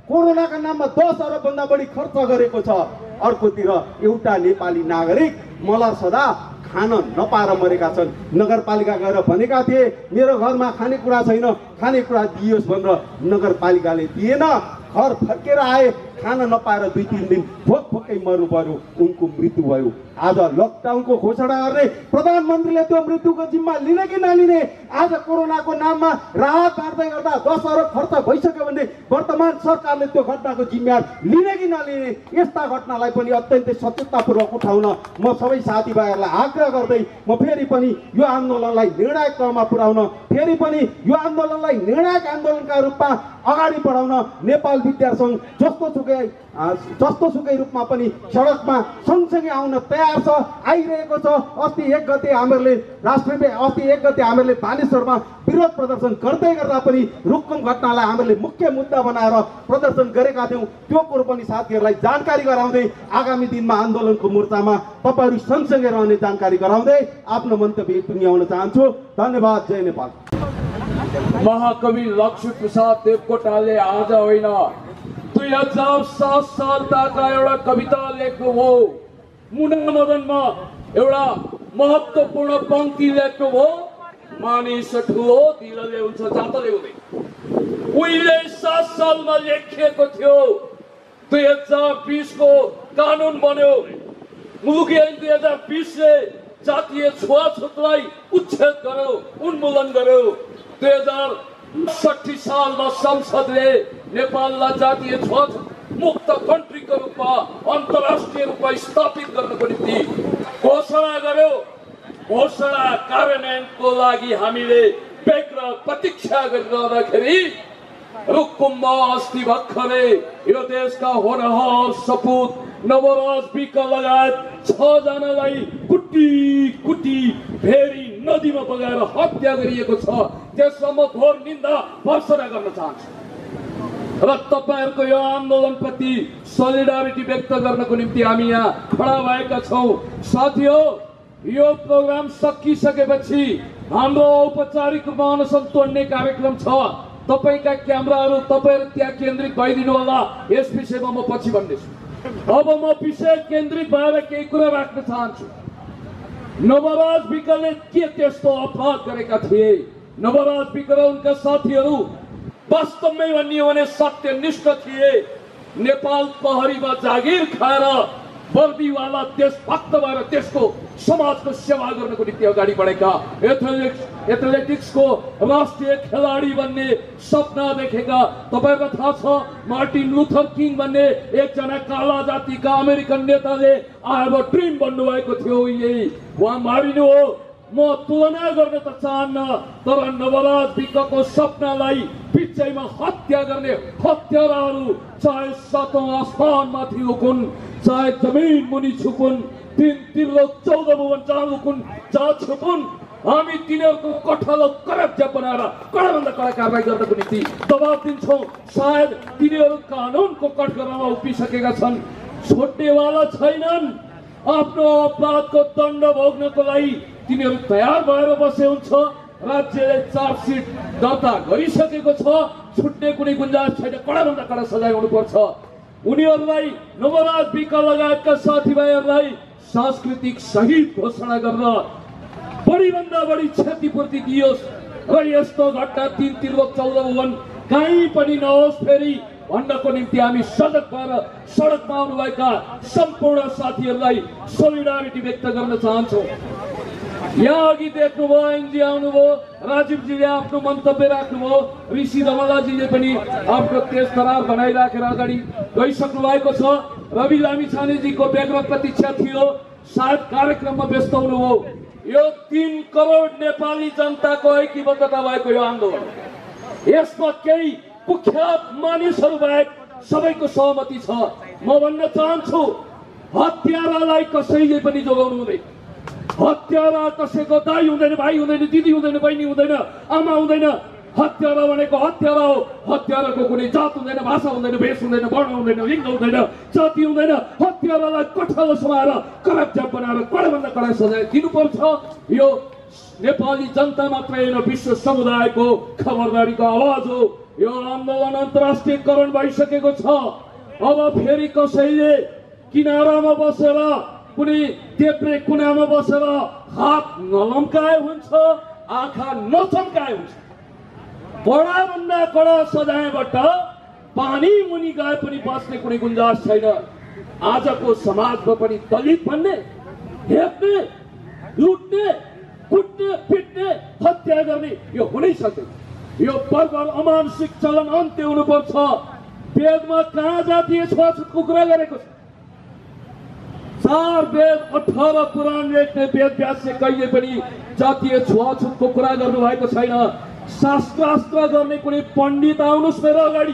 कोरोनाका नाममा 10 अरबभन्दा बढी खर्च गरेको छ, अर्कोतिर एउटा नेपाली नागरिक मलार सदा खान नपाएर मरेका छन्। नगरपालिका गएर भनेका थिए मेरो घरमा खानेकुरा छैन, खानेकुरा दियोस् भनेर नगरपालिकाले दिएन। घर फर्केर आए, खान नपाएर 2-3 दिन भोकै मर्नु पर्यो, उनको मृत्यु भयो। आज लकडाउनको घोषणा गर्ने प्रधानमन्त्रीले त्यो मृत्युको जिम्मा लिने कि नलिने आज कोरोनाको नाममा राहत बाँड्दै गर्दा 10 अरब खर्च भइसक्यो भने वर्तमान सरकारले त्यो घटनाको जिम्मेवार लिने कि नलिने, यस्ता घटनालाई पनि अत्यन्तै सचेततापूर्वक उठाउन म सबै साथीभाइहरूलाई आग्रह गर्दै म फेरि पनि यो आन्दोलनलाई निर्णायक तहमा पुर्याउन, फेरि पनि यो आन्दोलनलाई निर्णायक आन्दोलनका रूपमा अगाडि बढाउन नेपाल विद्यार्थी सङ्घ जस्तोसुकै रूपमा पनि सडकमा सँगसँगै आउन तयार छ, आइरहेको छ। अस्ति 1 गते हामीहरूले बानेश्वरमा विरोध प्रदर्शन गर्दै गर्दा पनि रुकुम घटनालाई हामीले मुख्य मुद्दा बनाएर प्रदर्शन गरेका थियौँ। त्यो कुरो पनि साथीहरूलाई जानकारी गराउँदै आगामी दिनमा आन्दोलनको मोर्चामा तपाईँहरू सँगसँगै रहने जानकारी गराउँदै आफ्नो मन्तव्य टुङ्ग्याउन चाहन्छु। धन्यवाद। जय नेपाल। महाकवि लक्ष्मी प्रसाद देवकोटाले आज होइन 2007 सालका एउटा कविता लेख्नुभयो। मुना मदनमा एउटा महत्त्वपूर्ण पंक्ति लेख्नुभयो, मानिस ठुलो दिलले हुन्छ जातले हुँदैन। उहिले 7 सालमा लेखिएको थियो। 2020 को कानुन बन्यो। मुलुकी ऐन 2020 ले जातीय छुवाछुतलाई उच्छेद गर्यो, उन्मूलन गर्यो। 2060 सालमा संसदले नेपाललाई जातीय छुवाछुत मुक्त कन्ट्रीको रूपमा अन्तर्राष्ट्रिय रूपमा स्थापित गर्नको निम्ति घोषणा गर्यो। घोषणा कार्यान्वयनको लागि हामीले व्यग्र प्रतीक्षा गरिरहँदाखेरि रुकुममा अस्ति भर्खरै यो देशका होनहार सपुत नवराज विक लगायत 6 जनालाई कुटी भेरी नदीमा बगाएर हत्या गरिएको छ। त्यसमा म घोर निन्दा भर्सना गर्न चाहन्छु र तपाईहरुको यो आन्दोलनप्रति सोलिडारिटी व्यक्त गर्नको निम्ति हामी यहाँ खडा भएका छौं। साथीहो, यो प्रोग्राम सकिसकेपछि हाम्रो औपचारिक रूपमा अनसन तोड्ने कार्यक्रम छ। तपाईका क्यामेराहरू तपाईहरु त्यहाँ केन्द्रित भइदिनु होला। यस विषयमा म पछि भन्नेछु। अब म विषय केन्द्रित भएर केही कुरा राख्न चाहन्छु। नवराज विकले के त्यस्तो अपराध गरेका थिए? नवराज विक र उनका साथीहरू वास्तवमै भनियो भने सत्यनिष्ठ थिए। नेपाल प्रहरीमा जागिर खाएर वर्दीवाला देशभक्त भएर देशको समाजको सेवा गर्नको निम्ति अगाडि बढेका, एथलेटिक्सको राष्ट्रिय खेलाडी बन्ने सपना देखेका। तपाईहरुलाई थाहा छ, मार्टिन लुथर किङ भन्ने एकजना काला जातिका अमेरिकन नेताले आएर ड्रिम बन्नुभएको थियो। यही उहाँ मारिनु हो। म तुलना गर्न त चाहन्न, तर नवराज विकको सपनालाई बिचैमा हत्या गर्ने हत्याराहरू चाहे 7औं आसमानमाथि लुकुन्, चाहे जमिन मुनि छुपुन्, 14 भुवन जहाँ लुकुन्, जहाँ छुपुन्, हामी तिनीहरूको कठलो करप्ट बनाएर कडाभन्दा कडा कारबाही गर्नको निम्ति दबाब दिन्छौँ। सायद तिनीहरू कानुनको कठघरामा उभिसकेका छन्, छोड्नेवाला छैनन्। आफ्नो अपराधको दण्ड भोग्नको लागि तिनीहरू तयार भएर बसे हुन्छ। राज्यले चार्जसिट दर्ता गरिसकेको छ, छुट्ने कुनै गुन्जाइस छैन। कडाभन्दा कडा सजाय हुनुपर्छ। उनीहरूलाई नवराज विक लगायतका साथीभाइहरूलाई सांस्कृतिक शहीद घोषणा गर्न बढीभन्दा बढी क्षतिपूर्ति दियोस् र यस्तो घटना 14 भुवन कहीँ पनि नहोस् फेरि भन्नको निम्ति हामी सजग भएर सडकमा आउनुभएका सम्पूर्ण साथीहरूलाई सोलिडारिटी व्यक्त गर्न चाहन्छौँ। यहाँ अघि देख्नुभयो, ऐनजी आउनुभयो, राजीवजीले आफ्नो मन्तव्य राख्नुभयो, ऋषि रमलाजीले पनि आफ्नो तेज तरार बनाइराखेर अगाडि गइसक्नु भएको छ। रवि लामिछानेजीको व्यग्र प्रतीक्षा थियो, सायद कार्यक्रममा व्यस्त हुनुभयो। यो 3 करोड नेपाली जनताको ऐक्यबद्धता भएको यो आन्दोलन, यसमा केही कुख्यात मानिसहरू बाहेक सबैको सहमति छ। म भन्न चाहन्छु, हत्यारालाई कसैले पनि जोगाउनु हुँदैन। हत्यारा कसैको दाइ हुँदैन, भाइ हुँदैन, दिदी हुँदैन, बहिनी हुँदैन, आमा हुँदैन। हत्यारा भनेको हत्यारा हो। हत्याराको कुनै जात हुँदैन, भाषा हुँदैन, भेष हुँदैन, वर्ण हुँदैन, लिङ्ग हुँदैन, जाति हुँदैन। हत्यारालाई कठलो समाएर करप्ट बनाएर कडाभन्दा कडा सजाय दिनुपर्छ। यो नेपाली जनता मात्रै होइन, विश्व समुदायको खबरदारीको आवाज हो। यो आन्दोलन अन्तर्राष्ट्रियकरण भइसकेको छ। अब फेरि कसैले किनारामा बसेर कुनै देब्रे कुनामा बसेर हात नलम्काए हुन्छ, आँखा नचम्काए हुन्छ। बडाभन्दा कडा सजायबाट पानी मुनि गए पनि बस्ने कुनै गुन्जाइस छैन। आजको समाजमा पनि दलित भन्ने, हेप्ने, लुट्ने, कुट्ने पिट्ने हत्या गर्ने यो हुनै सक्दैन। यो बर्बर अमानुषिक चलन अन्त्य हुनुपर्छ। वेदमा कहाँ जातीय छुवाछुतको कुरा गरेको छ? 4 वेद 18 पुराण लेख्ने वेद व्यासले कहिले पनि जातीय छुवाछुतको कुरा गर्नु भएको छैन। शास्त्रास्त्र गर्ने कुनै पण्डित आउनुहोस् मेरो अगाडि,